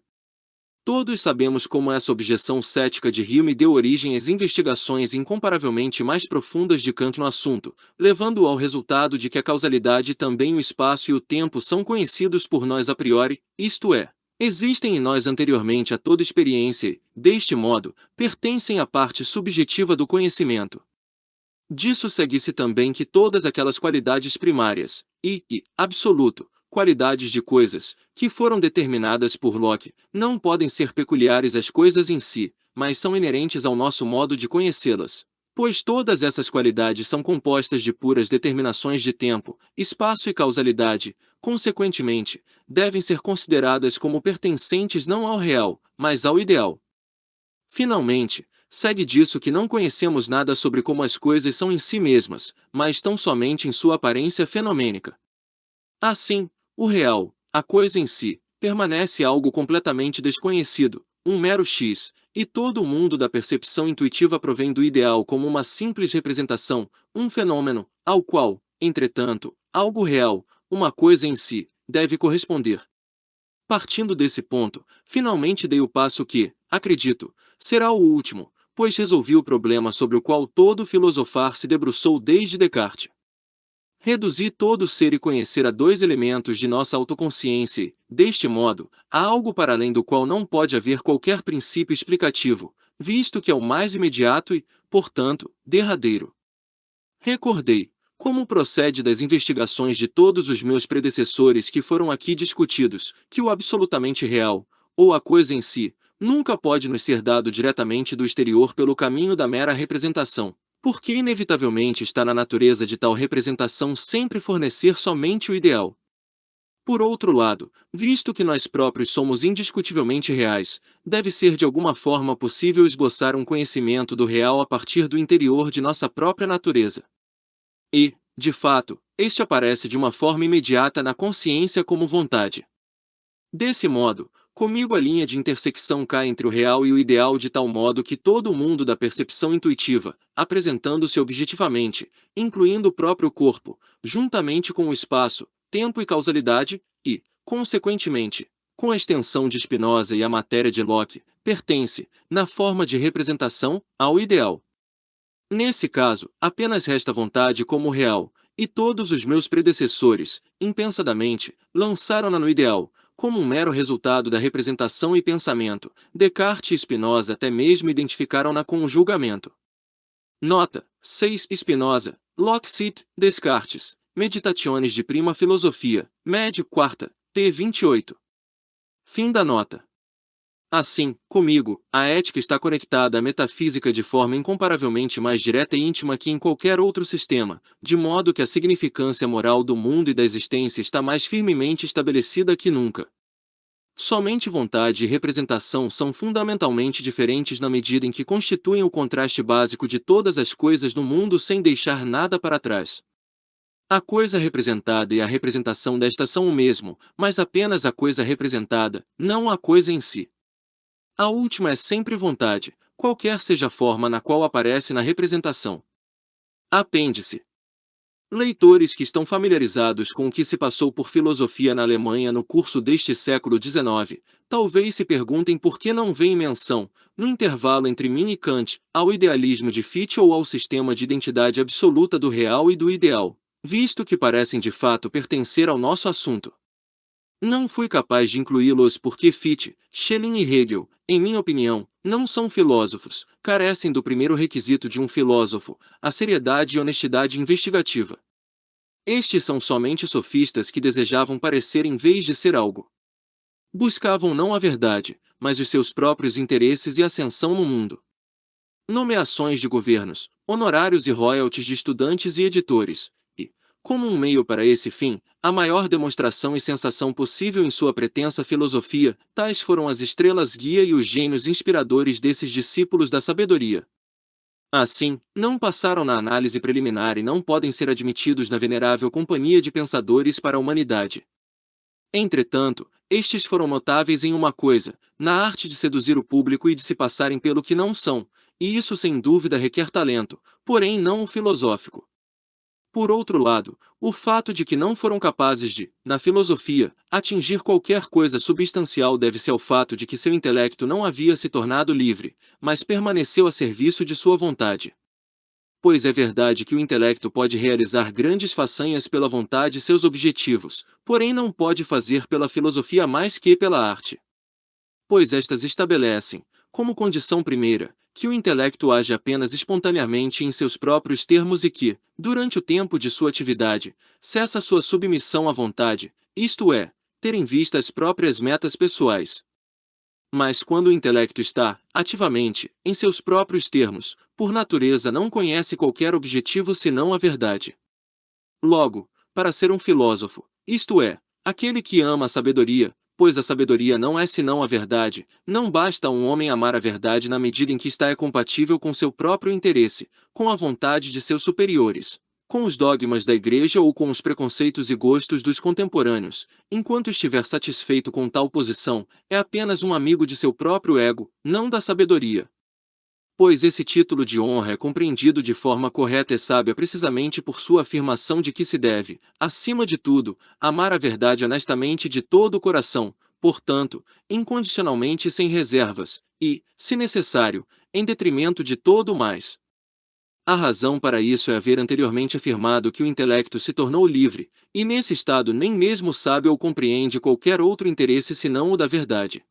Todos sabemos como essa objeção cética de Hume deu origem às investigações incomparavelmente mais profundas de Kant no assunto, levando-o ao resultado de que a causalidade e também o espaço e o tempo são conhecidos por nós a priori, isto é, existem em nós anteriormente a toda experiência e, deste modo, pertencem à parte subjetiva do conhecimento. Disso segue-se também que todas aquelas qualidades primárias, e absoluto, qualidades de coisas, que foram determinadas por Locke, não podem ser peculiares às coisas em si, mas são inerentes ao nosso modo de conhecê-las. Pois todas essas qualidades são compostas de puras determinações de tempo, espaço e causalidade, consequentemente, devem ser consideradas como pertencentes não ao real, mas ao ideal. Finalmente, segue disso que não conhecemos nada sobre como as coisas são em si mesmas, mas tão somente em sua aparência fenomênica. Assim, o real, a coisa em si, permanece algo completamente desconhecido, um mero X, e todo o mundo da percepção intuitiva provém do ideal como uma simples representação, um fenômeno, ao qual, entretanto, algo real, uma coisa em si, deve corresponder. Partindo desse ponto, finalmente dei o passo que, acredito, será o último, pois resolvi o problema sobre o qual todo filosofar se debruçou desde Descartes. Reduzir todo ser e conhecer a dois elementos de nossa autoconsciência e, deste modo, a algo para além do qual não pode haver qualquer princípio explicativo, visto que é o mais imediato e, portanto, derradeiro. Recordei, como procede das investigações de todos os meus predecessores que foram aqui discutidos, que o absolutamente real, ou a coisa em si, nunca pode nos ser dado diretamente do exterior pelo caminho da mera representação, porque inevitavelmente está na natureza de tal representação sempre fornecer somente o ideal. Por outro lado, visto que nós próprios somos indiscutivelmente reais, deve ser de alguma forma possível esboçar um conhecimento do real a partir do interior de nossa própria natureza. E, de fato, este aparece de uma forma imediata na consciência como vontade. Desse modo, comigo a linha de intersecção cai entre o real e o ideal de tal modo que todo o mundo da percepção intuitiva, apresentando-se objetivamente, incluindo o próprio corpo, juntamente com o espaço, tempo e causalidade, e, consequentemente, com a extensão de Spinoza e a matéria de Locke, pertence, na forma de representação, ao ideal. Nesse caso, apenas resta a vontade como real, e todos os meus predecessores, impensadamente, lançaram-na no ideal, como um mero resultado da representação e pensamento. Descartes e Spinoza até mesmo identificaram-na com o julgamento. Nota: 6 Spinoza, Locke cit. Descartes, Meditationes de Prima Filosofia, Med. 4, p. 28. Fim da nota. Assim, comigo, a ética está conectada à metafísica de forma incomparavelmente mais direta e íntima que em qualquer outro sistema, de modo que a significância moral do mundo e da existência está mais firmemente estabelecida que nunca. Somente vontade e representação são fundamentalmente diferentes na medida em que constituem o contraste básico de todas as coisas no mundo sem deixar nada para trás. A coisa representada e a representação desta são o mesmo, mas apenas a coisa representada, não a coisa em si. A última é sempre vontade, qualquer seja a forma na qual aparece na representação. Apêndice. Leitores que estão familiarizados com o que se passou por filosofia na Alemanha no curso deste século XIX, talvez se perguntem por que não vem menção, no intervalo entre mim e Kant, ao idealismo de Fichte ou ao sistema de identidade absoluta do real e do ideal, visto que parecem de fato pertencer ao nosso assunto. Não fui capaz de incluí-los porque Fichte, Schelling e Hegel, em minha opinião, não são filósofos, carecem do primeiro requisito de um filósofo, a seriedade e honestidade investigativa. Estes são somente sofistas que desejavam parecer em vez de ser algo. Buscavam não a verdade, mas os seus próprios interesses e ascensão no mundo. Nomeações de governos, honorários e royalties de estudantes e editores, e, como um meio para esse fim, a maior demonstração e sensação possível em sua pretensa filosofia, tais foram as estrelas guia e os gênios inspiradores desses discípulos da sabedoria. Assim, não passaram na análise preliminar e não podem ser admitidos na venerável companhia de pensadores para a humanidade. Entretanto, estes foram notáveis em uma coisa, na arte de seduzir o público e de se passarem pelo que não são, e isso sem dúvida requer talento, porém não o filosófico. Por outro lado, o fato de que não foram capazes de, na filosofia, atingir qualquer coisa substancial deve-se ao fato de que seu intelecto não havia se tornado livre, mas permaneceu a serviço de sua vontade. Pois é verdade que o intelecto pode realizar grandes façanhas pela vontade e seus objetivos, porém não pode fazer pela filosofia mais que pela arte. Pois estas estabelecem, como condição primeira, que o intelecto age apenas espontaneamente em seus próprios termos e que, durante o tempo de sua atividade, cessa sua submissão à vontade, isto é, ter em vista as próprias metas pessoais. Mas quando o intelecto está, ativamente, em seus próprios termos, por natureza não conhece qualquer objetivo senão a verdade. Logo, para ser um filósofo, isto é, aquele que ama a sabedoria, pois a sabedoria não é senão a verdade, não basta a um homem amar a verdade na medida em que está compatível com seu próprio interesse, com a vontade de seus superiores, com os dogmas da igreja ou com os preconceitos e gostos dos contemporâneos. Enquanto estiver satisfeito com tal posição, é apenas um amigo de seu próprio ego, não da sabedoria. Pois esse título de honra é compreendido de forma correta e sábia precisamente por sua afirmação de que se deve, acima de tudo, amar a verdade honestamente de todo o coração, portanto, incondicionalmente e sem reservas, e, se necessário, em detrimento de todo o mais. A razão para isso é haver anteriormente afirmado que o intelecto se tornou livre, e nesse estado nem mesmo sabe ou compreende qualquer outro interesse senão o da verdade.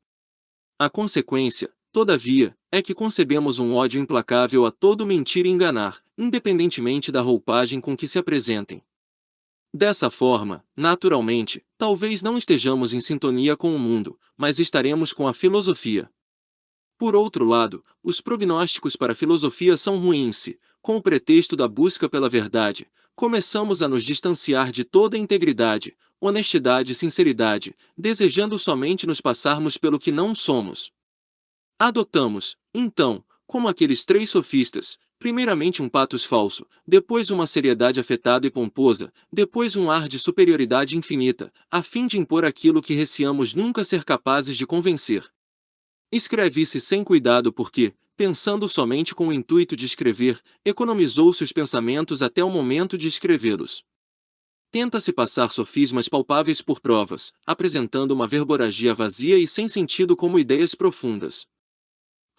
A consequência, todavia, é que concebemos um ódio implacável a todo mentir e enganar, independentemente da roupagem com que se apresentem. Dessa forma, naturalmente, talvez não estejamos em sintonia com o mundo, mas estaremos com a filosofia. Por outro lado, os prognósticos para a filosofia são ruins se, com o pretexto da busca pela verdade, começamos a nos distanciar de toda integridade, honestidade e sinceridade, desejando somente nos passarmos pelo que não somos. Adotamos, então, como aqueles três sofistas, primeiramente um patos falso, depois uma seriedade afetada e pomposa, depois um ar de superioridade infinita, a fim de impor aquilo que receamos nunca ser capazes de convencer. Escreve-se sem cuidado porque, pensando somente com o intuito de escrever, economizou-se os pensamentos até o momento de escrevê-los. Tenta-se passar sofismas palpáveis por provas, apresentando uma verborragia vazia e sem sentido como ideias profundas.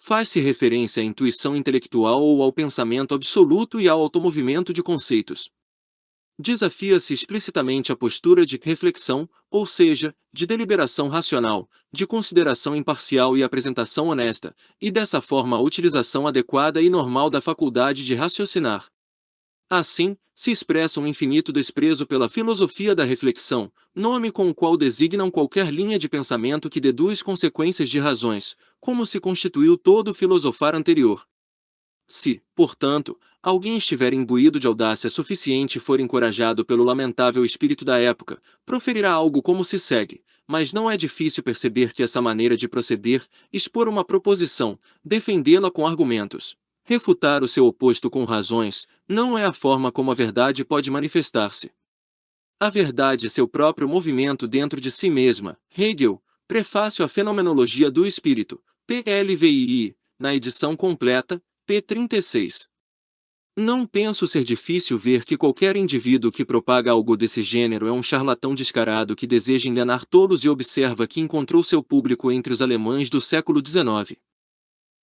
Faz-se referência à intuição intelectual ou ao pensamento absoluto e ao automovimento de conceitos. Desafia-se explicitamente a postura de reflexão, ou seja, de deliberação racional, de consideração imparcial e apresentação honesta, e dessa forma a utilização adequada e normal da faculdade de raciocinar. Assim, se expressa um infinito desprezo pela filosofia da reflexão, nome com o qual designam qualquer linha de pensamento que deduz consequências de razões, como se constituiu todo o filosofar anterior. Se, portanto, alguém estiver imbuído de audácia suficiente e for encorajado pelo lamentável espírito da época, proferirá algo como se segue, mas não é difícil perceber que essa maneira de proceder, expor uma proposição, defendê-la com argumentos, refutar o seu oposto com razões, não é a forma como a verdade pode manifestar-se. A verdade é seu próprio movimento dentro de si mesma. Hegel, Prefácio à Fenomenologia do Espírito, PLVII, na edição completa, p. 36. Não penso ser difícil ver que qualquer indivíduo que propaga algo desse gênero é um charlatão descarado que deseja enganar todos e observa que encontrou seu público entre os alemães do século XIX.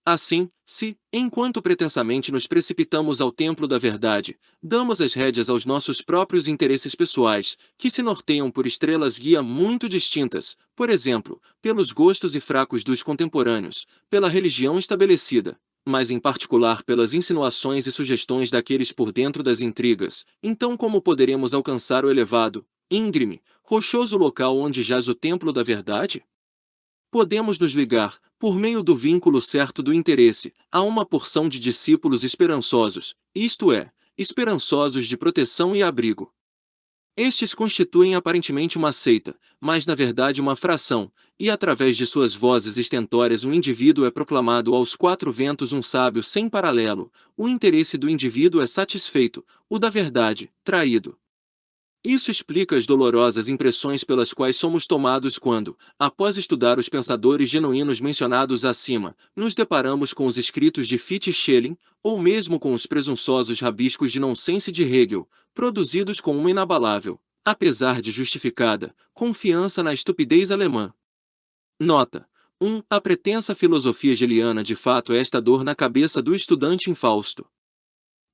Assim, se, enquanto pretensamente nos precipitamos ao templo da verdade, damos as rédeas aos nossos próprios interesses pessoais, que se norteiam por estrelas guia muito distintas, por exemplo, pelos gostos e fracos dos contemporâneos, pela religião estabelecida, mas em particular pelas insinuações e sugestões daqueles por dentro das intrigas, então como poderemos alcançar o elevado, íngreme, rochoso local onde jaz o templo da verdade? Podemos nos ligar, por meio do vínculo certo do interesse, a uma porção de discípulos esperançosos, isto é, esperançosos de proteção e abrigo. Estes constituem aparentemente uma seita, mas na verdade uma fração, e através de suas vozes estentórias um indivíduo é proclamado aos quatro ventos um sábio sem paralelo, o interesse do indivíduo é satisfeito, o da verdade, traído. Isso explica as dolorosas impressões pelas quais somos tomados quando, após estudar os pensadores genuínos mencionados acima, nos deparamos com os escritos de Fichte e Schelling, ou mesmo com os presunçosos rabiscos de nonsense de Hegel, produzidos com uma inabalável, apesar de justificada, confiança na estupidez alemã. Nota: 1. A pretensa filosofia hegeliana de fato é esta dor na cabeça do estudante infausto.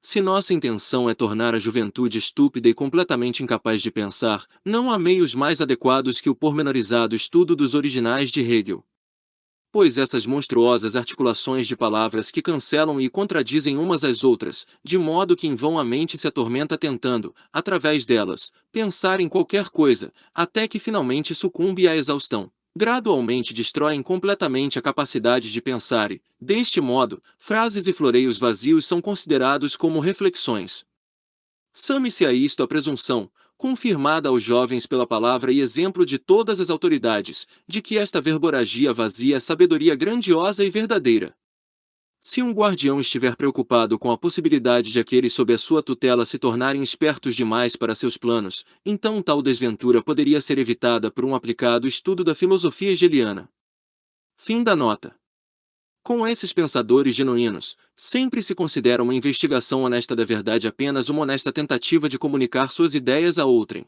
Se nossa intenção é tornar a juventude estúpida e completamente incapaz de pensar, não há meios mais adequados que o pormenorizado estudo dos originais de Hegel. pois essas monstruosas articulações de palavras que cancelam e contradizem umas às outras, de modo que em vão a mente se atormenta tentando, através delas, pensar em qualquer coisa, até que finalmente sucumbe à exaustão. Gradualmente destroem completamente a capacidade de pensar e, deste modo, frases e floreios vazios são considerados como reflexões. Some-se a isto a presunção, confirmada aos jovens pela palavra e exemplo de todas as autoridades, de que esta verborragia vazia é sabedoria grandiosa e verdadeira. Se um guardião estiver preocupado com a possibilidade de aqueles sob a sua tutela se tornarem espertos demais para seus planos, então tal desventura poderia ser evitada por um aplicado estudo da filosofia hegeliana. Fim da nota. Com esses pensadores genuínos, sempre se considera uma investigação honesta da verdade apenas uma honesta tentativa de comunicar suas ideias a outrem.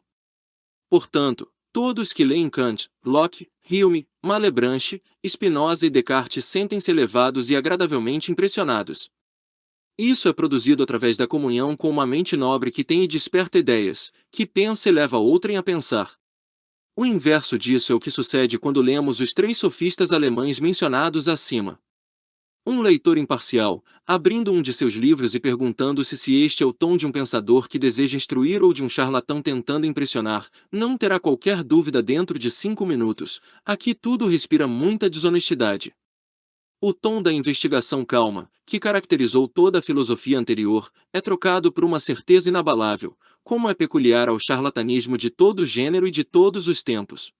Portanto, todos que leem Kant, Locke, Hume, Malebranche, Spinoza e Descartes sentem-se elevados e agradavelmente impressionados. Isso é produzido através da comunhão com uma mente nobre que tem e desperta ideias, que pensa e leva outrem a pensar. O inverso disso é o que sucede quando lemos os três sofistas alemães mencionados acima. Um leitor imparcial, abrindo um de seus livros e perguntando-se se este é o tom de um pensador que deseja instruir ou de um charlatão tentando impressionar, não terá qualquer dúvida dentro de 5 minutos. Aqui tudo respira muita desonestidade. O tom da investigação calma, que caracterizou toda a filosofia anterior, é trocado por uma certeza inabalável, como é peculiar ao charlatanismo de todo gênero e de todos os tempos.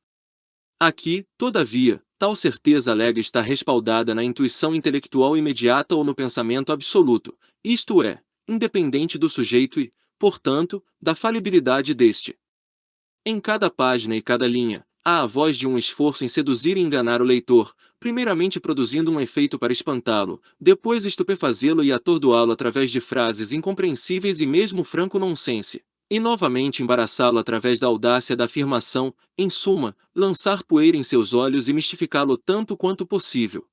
Aqui, todavia, tal certeza alega estar respaldada na intuição intelectual imediata ou no pensamento absoluto, isto é, independente do sujeito e, portanto, da falibilidade deste. Em cada página e cada linha, há a voz de um esforço em seduzir e enganar o leitor, primeiramente produzindo um efeito para espantá-lo, depois estupefazê-lo e atordoá-lo através de frases incompreensíveis e mesmo franco nonsense. E novamente embaraçá-lo através da audácia da afirmação, em suma, lançar poeira em seus olhos e mistificá-lo tanto quanto possível.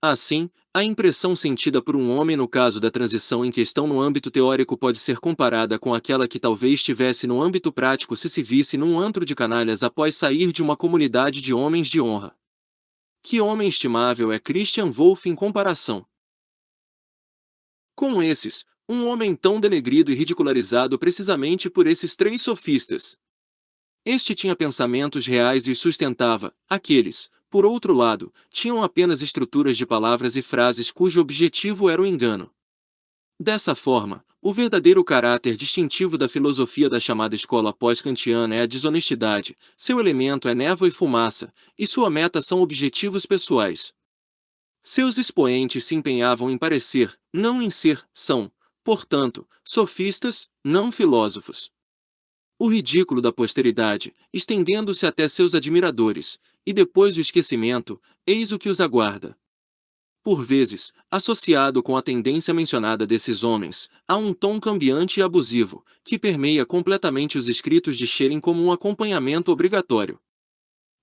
Assim, a impressão sentida por um homem no caso da transição em questão no âmbito teórico pode ser comparada com aquela que talvez tivesse no âmbito prático se visse num antro de canalhas após sair de uma comunidade de homens de honra. Que homem estimável é Christian Wolff em comparação com esses, um homem tão denegrido e ridicularizado precisamente por esses três sofistas. Este tinha pensamentos reais e os sustentava, aqueles, por outro lado, tinham apenas estruturas de palavras e frases cujo objetivo era o engano. Dessa forma, o verdadeiro caráter distintivo da filosofia da chamada escola pós-kantiana é a desonestidade, seu elemento é névoa e fumaça, e sua meta são objetivos pessoais. Seus expoentes se empenhavam em parecer, não em ser, são, portanto, sofistas, não filósofos. O ridículo da posteridade, estendendo-se até seus admiradores, e depois o esquecimento, eis o que os aguarda. Por vezes, associado com a tendência mencionada desses homens, há um tom cambiante e abusivo, que permeia completamente os escritos de Schelling como um acompanhamento obrigatório.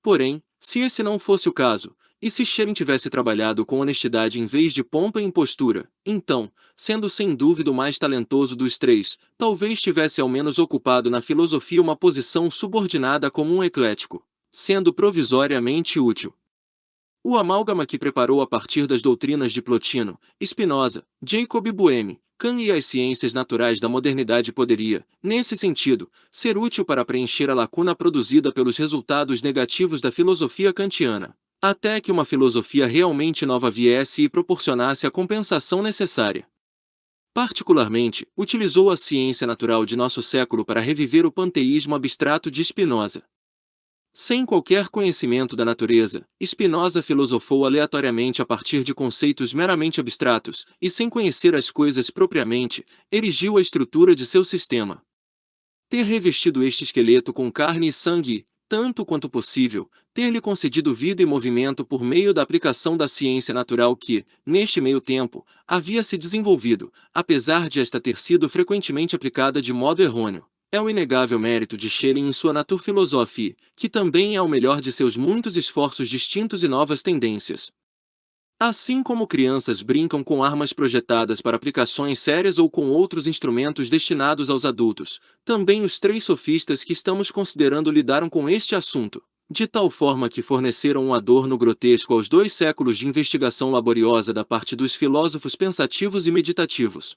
Porém, se esse não fosse o caso, e se Schelling tivesse trabalhado com honestidade em vez de pompa e impostura, então, sendo sem dúvida o mais talentoso dos três, talvez tivesse ao menos ocupado na filosofia uma posição subordinada como um eclético, sendo provisoriamente útil. O amálgama que preparou a partir das doutrinas de Plotino, Spinoza, Jacob Boehme, Kant e as ciências naturais da modernidade poderia, nesse sentido, ser útil para preencher a lacuna produzida pelos resultados negativos da filosofia kantiana, até que uma filosofia realmente nova viesse e proporcionasse a compensação necessária. Particularmente, utilizou a ciência natural de nosso século para reviver o panteísmo abstrato de Spinoza. Sem qualquer conhecimento da natureza, Spinoza filosofou aleatoriamente a partir de conceitos meramente abstratos, e sem conhecer as coisas propriamente, erigiu a estrutura de seu sistema. Ter revestido este esqueleto com carne e sangue, tanto quanto possível, ter-lhe concedido vida e movimento por meio da aplicação da ciência natural que, neste meio tempo, havia se desenvolvido, apesar de esta ter sido frequentemente aplicada de modo errôneo. É o inegável mérito de Schelling em sua Naturphilosophie, que também é o melhor de seus muitos esforços distintos e novas tendências. Assim como crianças brincam com armas projetadas para aplicações sérias ou com outros instrumentos destinados aos adultos, também os três sofistas que estamos considerando lidaram com este assunto, de tal forma que forneceram um adorno grotesco aos 2 séculos de investigação laboriosa da parte dos filósofos pensativos e meditativos.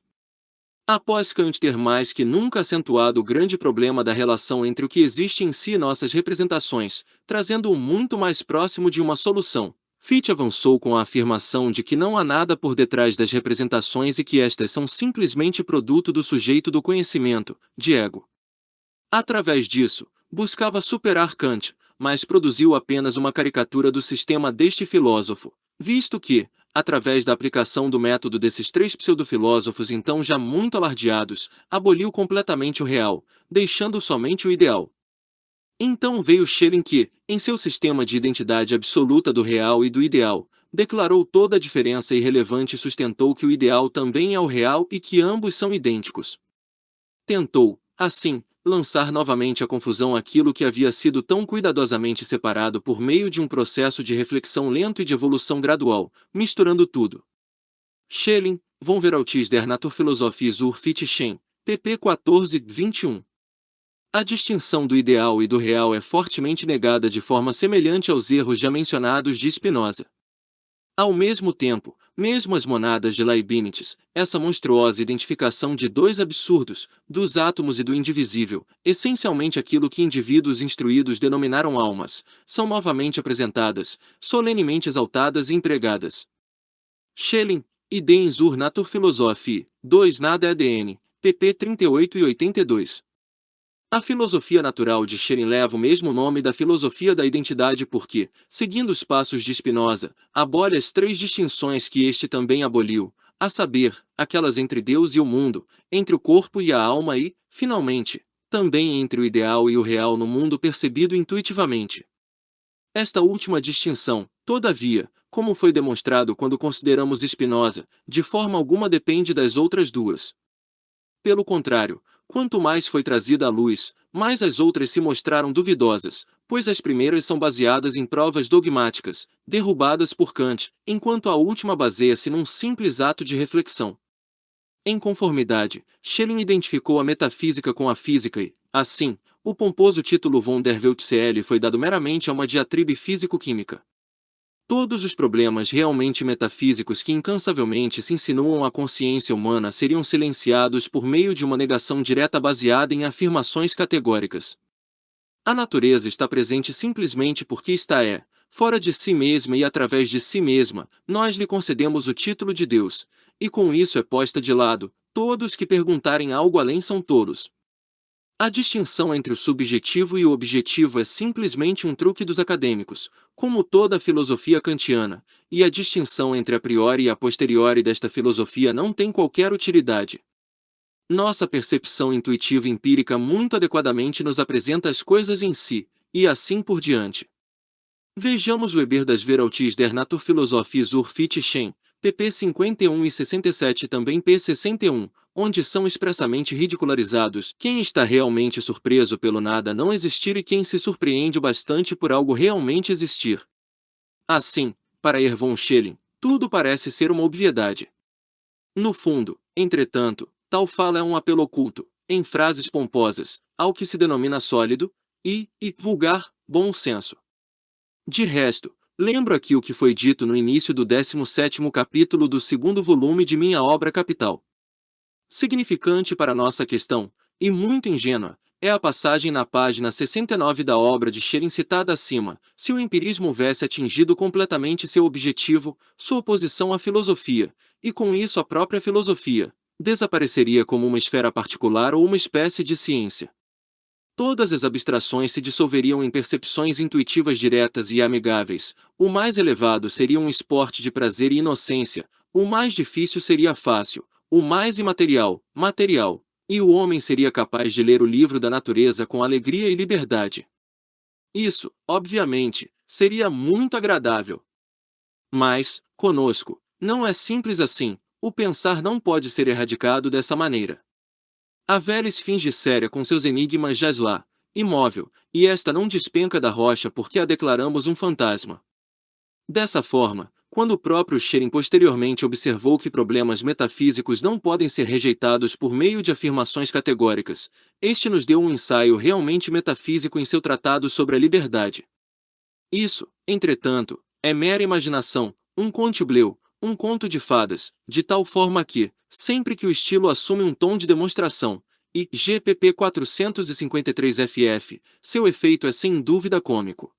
Após Kant ter mais que nunca acentuado o grande problema da relação entre o que existe em si e nossas representações, trazendo-o muito mais próximo de uma solução, Fichte avançou com a afirmação de que não há nada por detrás das representações e que estas são simplesmente produto do sujeito do conhecimento, de ego. Através disso, buscava superar Kant, mas produziu apenas uma caricatura do sistema deste filósofo, visto que, através da aplicação do método desses 3 pseudofilósofos então já muito alardeados, aboliu completamente o real, deixando somente o ideal. Então veio Schelling que, em seu sistema de identidade absoluta do real e do ideal, declarou toda a diferença irrelevante e sustentou que o ideal também é o real e que ambos são idênticos. Tentou, assim, lançar novamente à confusão aquilo que havia sido tão cuidadosamente separado por meio de um processo de reflexão lento e de evolução gradual, misturando tudo. Schelling, von Veraltis der Naturphilosophie zur Fichte, pp. 14-21. A distinção do ideal e do real é fortemente negada de forma semelhante aos erros já mencionados de Spinoza. Ao mesmo tempo, mesmo as monadas de Leibniz, essa monstruosa identificação de dois absurdos, dos átomos e do indivisível, essencialmente aquilo que indivíduos instruídos denominaram almas, são novamente apresentadas, solenemente exaltadas e empregadas. Schelling, Ideen zur Naturphilosophie, 2 Nada ADN, pp. 38 e 82. A filosofia natural de Schelling leva o mesmo nome da filosofia da identidade porque, seguindo os passos de Spinoza, abole as 3 distinções que este também aboliu, a saber, aquelas entre Deus e o mundo, entre o corpo e a alma e, finalmente, também entre o ideal e o real no mundo percebido intuitivamente. Esta última distinção, todavia, como foi demonstrado quando consideramos Spinoza, de forma alguma depende das outras duas. Pelo contrário, quanto mais foi trazida à luz, mais as outras se mostraram duvidosas, pois as primeiras são baseadas em provas dogmáticas, derrubadas por Kant, enquanto a última baseia-se num simples ato de reflexão. Em conformidade, Schelling identificou a metafísica com a física e, assim, o pomposo título von der Weltzelle foi dado meramente a uma diatribe físico-química. Todos os problemas realmente metafísicos que incansavelmente se insinuam à consciência humana seriam silenciados por meio de uma negação direta baseada em afirmações categóricas. A natureza está presente simplesmente porque fora de si mesma e através de si mesma, nós lhe concedemos o título de Deus, e com isso é posta de lado, todos que perguntarem algo além são tolos. A distinção entre o subjetivo e o objetivo é simplesmente um truque dos acadêmicos, como toda a filosofia kantiana, e a distinção entre a priori e a posteriori desta filosofia não tem qualquer utilidade. Nossa percepção intuitiva empírica muito adequadamente nos apresenta as coisas em si, e assim por diante. Vejamos Weber das Veraltis der Naturphilosophie zur Fichte, pp. 51 e 67 e também p. 61, onde são expressamente ridicularizados quem está realmente surpreso pelo nada não existir e quem se surpreende bastante por algo realmente existir. Assim, para von Schelling, tudo parece ser uma obviedade. No fundo, entretanto, tal fala é um apelo oculto, em frases pomposas, ao que se denomina sólido e vulgar bom senso. De resto, lembro aqui o que foi dito no início do 17º capítulo do 2º volume de minha obra capital. Significante para nossa questão, e muito ingênua, é a passagem na página 69 da obra de Schelling citada acima: se o empirismo houvesse atingido completamente seu objetivo, sua oposição à filosofia, e com isso a própria filosofia, desapareceria como uma esfera particular ou uma espécie de ciência. Todas as abstrações se dissolveriam em percepções intuitivas diretas e amigáveis, o mais elevado seria um esporte de prazer e inocência, o mais difícil seria fácil, o mais imaterial, material, e o homem seria capaz de ler o livro da natureza com alegria e liberdade. Isso, obviamente, seria muito agradável. Mas, conosco, não é simples assim, o pensar não pode ser erradicado dessa maneira. A velha esfinge séria com seus enigmas jaz lá, imóvel, e esta não despenca da rocha porque a declaramos um fantasma. Dessa forma, quando o próprio Schelling posteriormente observou que problemas metafísicos não podem ser rejeitados por meio de afirmações categóricas, este nos deu um ensaio realmente metafísico em seu tratado sobre a liberdade. Isso, entretanto, é mera imaginação, um conte-bleu, um conto de fadas, de tal forma que, sempre que o estilo assume um tom de demonstração, e GPP 453 FF, seu efeito é sem dúvida cômico.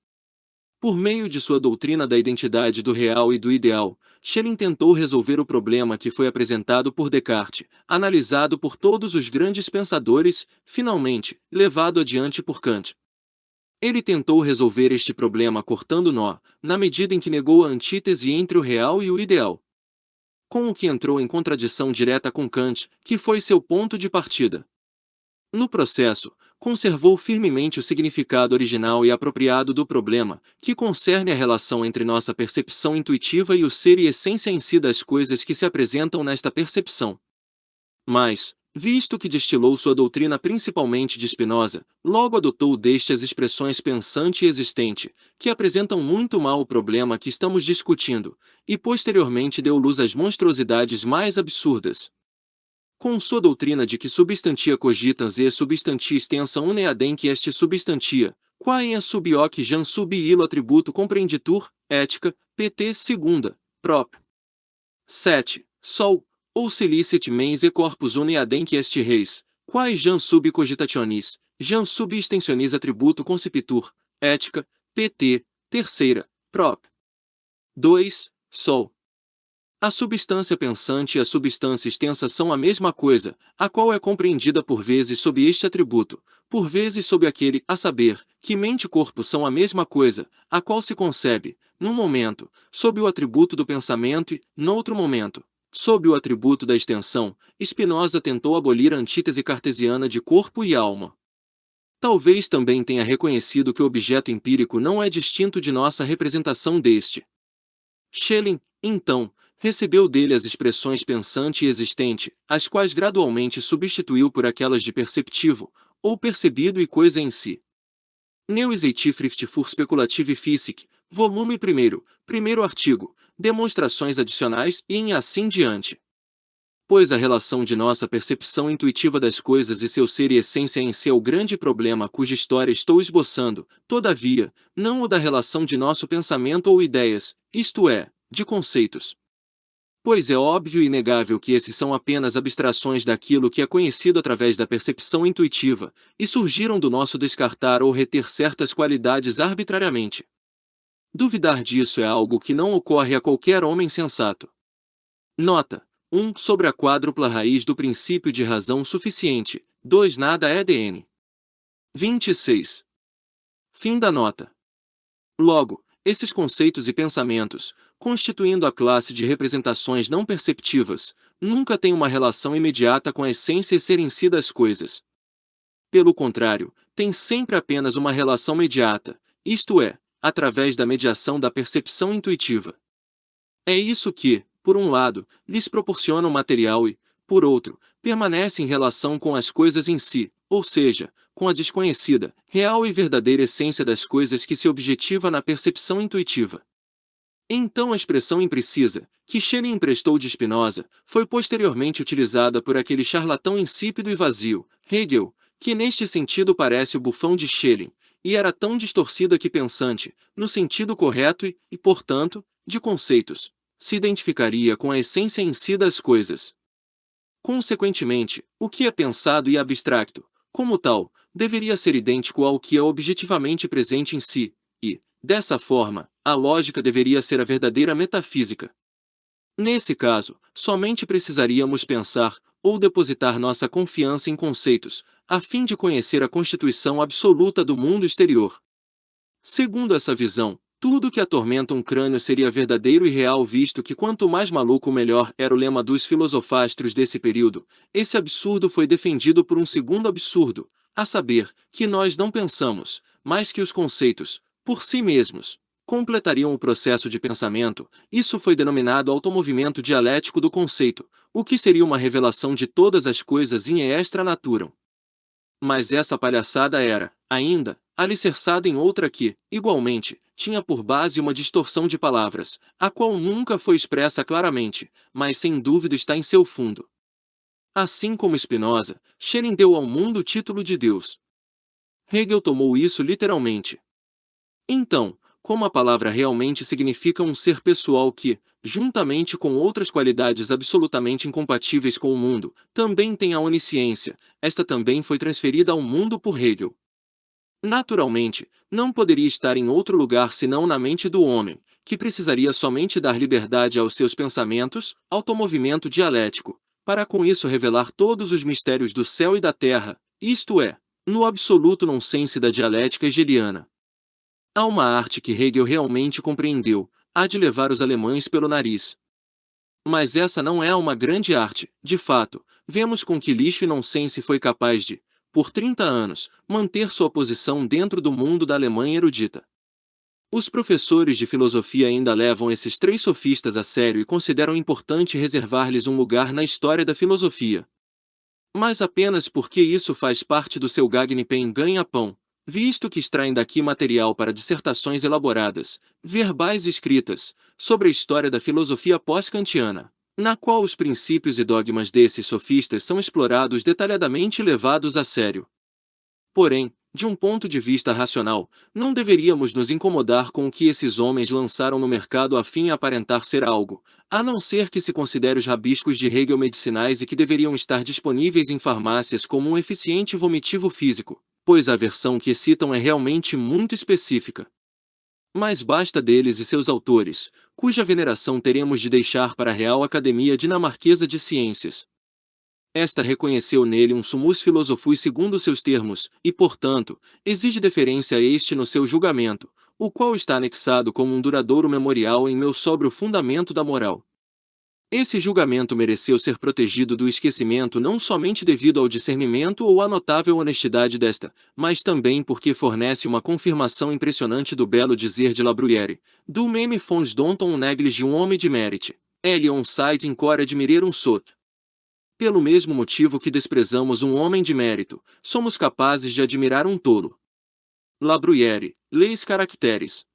Por meio de sua doutrina da identidade do real e do ideal, Schelling tentou resolver o problema que foi apresentado por Descartes, analisado por todos os grandes pensadores, finalmente, levado adiante por Kant. Ele tentou resolver este problema cortando nó, na medida em que negou a antítese entre o real e o ideal. Com o que entrou em contradição direta com Kant, que foi seu ponto de partida. No processo, conservou firmemente o significado original e apropriado do problema, que concerne a relação entre nossa percepção intuitiva e o ser e essência em si das coisas que se apresentam nesta percepção. Mas, visto que destilou sua doutrina principalmente de Spinoza, logo adotou deste as expressões pensante e existente, que apresentam muito mal o problema que estamos discutindo, e posteriormente deu luz às monstruosidades mais absurdas. Com sua doutrina de que substantia cogitans e substantia extensa une adenque est substantia, quae sub hoc jam sub illo atributo compreenditur, ética, pt. Segunda, prop. 7. Sol, ou silicet mens e corpus une adenque est res, quae jam sub cogitationis, jam sub extensionis atributo concipitur, ética, pt. Terceira, prop. 2. Sol. A substância pensante e a substância extensa são a mesma coisa, a qual é compreendida por vezes sob este atributo, por vezes sob aquele, a saber, que mente e corpo são a mesma coisa, a qual se concebe, num momento, sob o atributo do pensamento e, noutro momento, sob o atributo da extensão. Spinoza tentou abolir a antítese cartesiana de corpo e alma. Talvez também tenha reconhecido que o objeto empírico não é distinto de nossa representação deste. Schelling, então, recebeu dele as expressões pensante e existente, as quais gradualmente substituiu por aquelas de perceptivo, ou percebido e coisa em si. Neuexeitifrift für Speculative Physik, volume 1º, primeiro artigo, demonstrações adicionais e em assim diante. Pois a relação de nossa percepção intuitiva das coisas e seu ser e essência em si é o grande problema cuja história estou esboçando, todavia, não o da relação de nosso pensamento ou ideias, isto é, de conceitos. Pois é óbvio e inegável que esses são apenas abstrações daquilo que é conhecido através da percepção intuitiva, e surgiram do nosso descartar ou reter certas qualidades arbitrariamente. Duvidar disso é algo que não ocorre a qualquer homem sensato. Nota: 1. Sobre a quádrupla raiz do princípio de razão suficiente. 2. Nada é dn. 26. Fim da nota. Logo, esses conceitos e pensamentos, constituindo a classe de representações não perceptivas, nunca têm uma relação imediata com a essência e ser em si das coisas. Pelo contrário, têm sempre apenas uma relação mediata, isto é, através da mediação da percepção intuitiva. É isso que, por um lado, lhes proporciona o material e, por outro, permanece em relação com as coisas em si, ou seja, com a desconhecida, real e verdadeira essência das coisas que se objetiva na percepção intuitiva. Então a expressão imprecisa, que Schelling emprestou de Spinoza, foi posteriormente utilizada por aquele charlatão insípido e vazio, Hegel, que neste sentido parece o bufão de Schelling, e era tão distorcida que pensante, no sentido correto e, portanto, de conceitos, se identificaria com a essência em si das coisas. Consequentemente, o que é pensado e abstracto, como tal, deveria ser idêntico ao que é objetivamente presente em si, e, dessa forma, a lógica deveria ser a verdadeira metafísica. Nesse caso, somente precisaríamos pensar, ou depositar nossa confiança em conceitos, a fim de conhecer a constituição absoluta do mundo exterior. Segundo essa visão, tudo que atormenta um crânio seria verdadeiro e real, visto que quanto mais maluco melhor era o lema dos filosofastros desse período. Esse absurdo foi defendido por um segundo absurdo, a saber, que nós não pensamos, mas que os conceitos, por si mesmos, completariam o processo de pensamento. Isso foi denominado automovimento dialético do conceito, o que seria uma revelação de todas as coisas in extra naturam. Mas essa palhaçada era, ainda, alicerçada em outra que, igualmente, tinha por base uma distorção de palavras, a qual nunca foi expressa claramente, mas sem dúvida está em seu fundo. Assim como Spinoza, Schelling deu ao mundo o título de Deus. Hegel tomou isso literalmente. Então, como a palavra realmente significa um ser pessoal que, juntamente com outras qualidades absolutamente incompatíveis com o mundo, também tem a onisciência. Esta também foi transferida ao mundo por Hegel. Naturalmente, não poderia estar em outro lugar senão na mente do homem, que precisaria somente dar liberdade aos seus pensamentos, automovimento dialético, para com isso revelar todos os mistérios do céu e da terra, isto é, no absoluto nonsense da dialética hegeliana. Há uma arte que Hegel realmente compreendeu, a de levar os alemães pelo nariz. Mas essa não é uma grande arte, de fato, vemos com que lixo e nonsense foi capaz de, por 30 anos, manter sua posição dentro do mundo da Alemanha erudita. Os professores de filosofia ainda levam esses três sofistas a sério e consideram importante reservar-lhes um lugar na história da filosofia. Mas apenas porque isso faz parte do seu Gagne-Pain ganha-pão, visto que extraem daqui material para dissertações elaboradas, verbais e escritas, sobre a história da filosofia pós-kantiana, na qual os princípios e dogmas desses sofistas são explorados detalhadamente e levados a sério. Porém, de um ponto de vista racional, não deveríamos nos incomodar com o que esses homens lançaram no mercado a fim de aparentar ser algo, a não ser que se considere os rabiscos de Hegel medicinais e que deveriam estar disponíveis em farmácias como um eficiente vomitivo físico, pois a versão que citam é realmente muito específica. Mas basta deles e seus autores, cuja veneração teremos de deixar para a Real Academia Dinamarquesa de Ciências. Esta reconheceu nele um sumus philosophus segundo seus termos, e, portanto, exige deferência a este no seu julgamento, o qual está anexado como um duradouro memorial em meu sóbrio fundamento da moral. Esse julgamento mereceu ser protegido do esquecimento não somente devido ao discernimento ou à notável honestidade desta, mas também porque fornece uma confirmação impressionante do belo dizer de La Bruyère, do meme fons dont on néglige um homem de mérite, on sait encore admirer un sot. Pelo mesmo motivo que desprezamos um homem de mérito, somos capazes de admirar um tolo. La Bruyère, Les Caractères,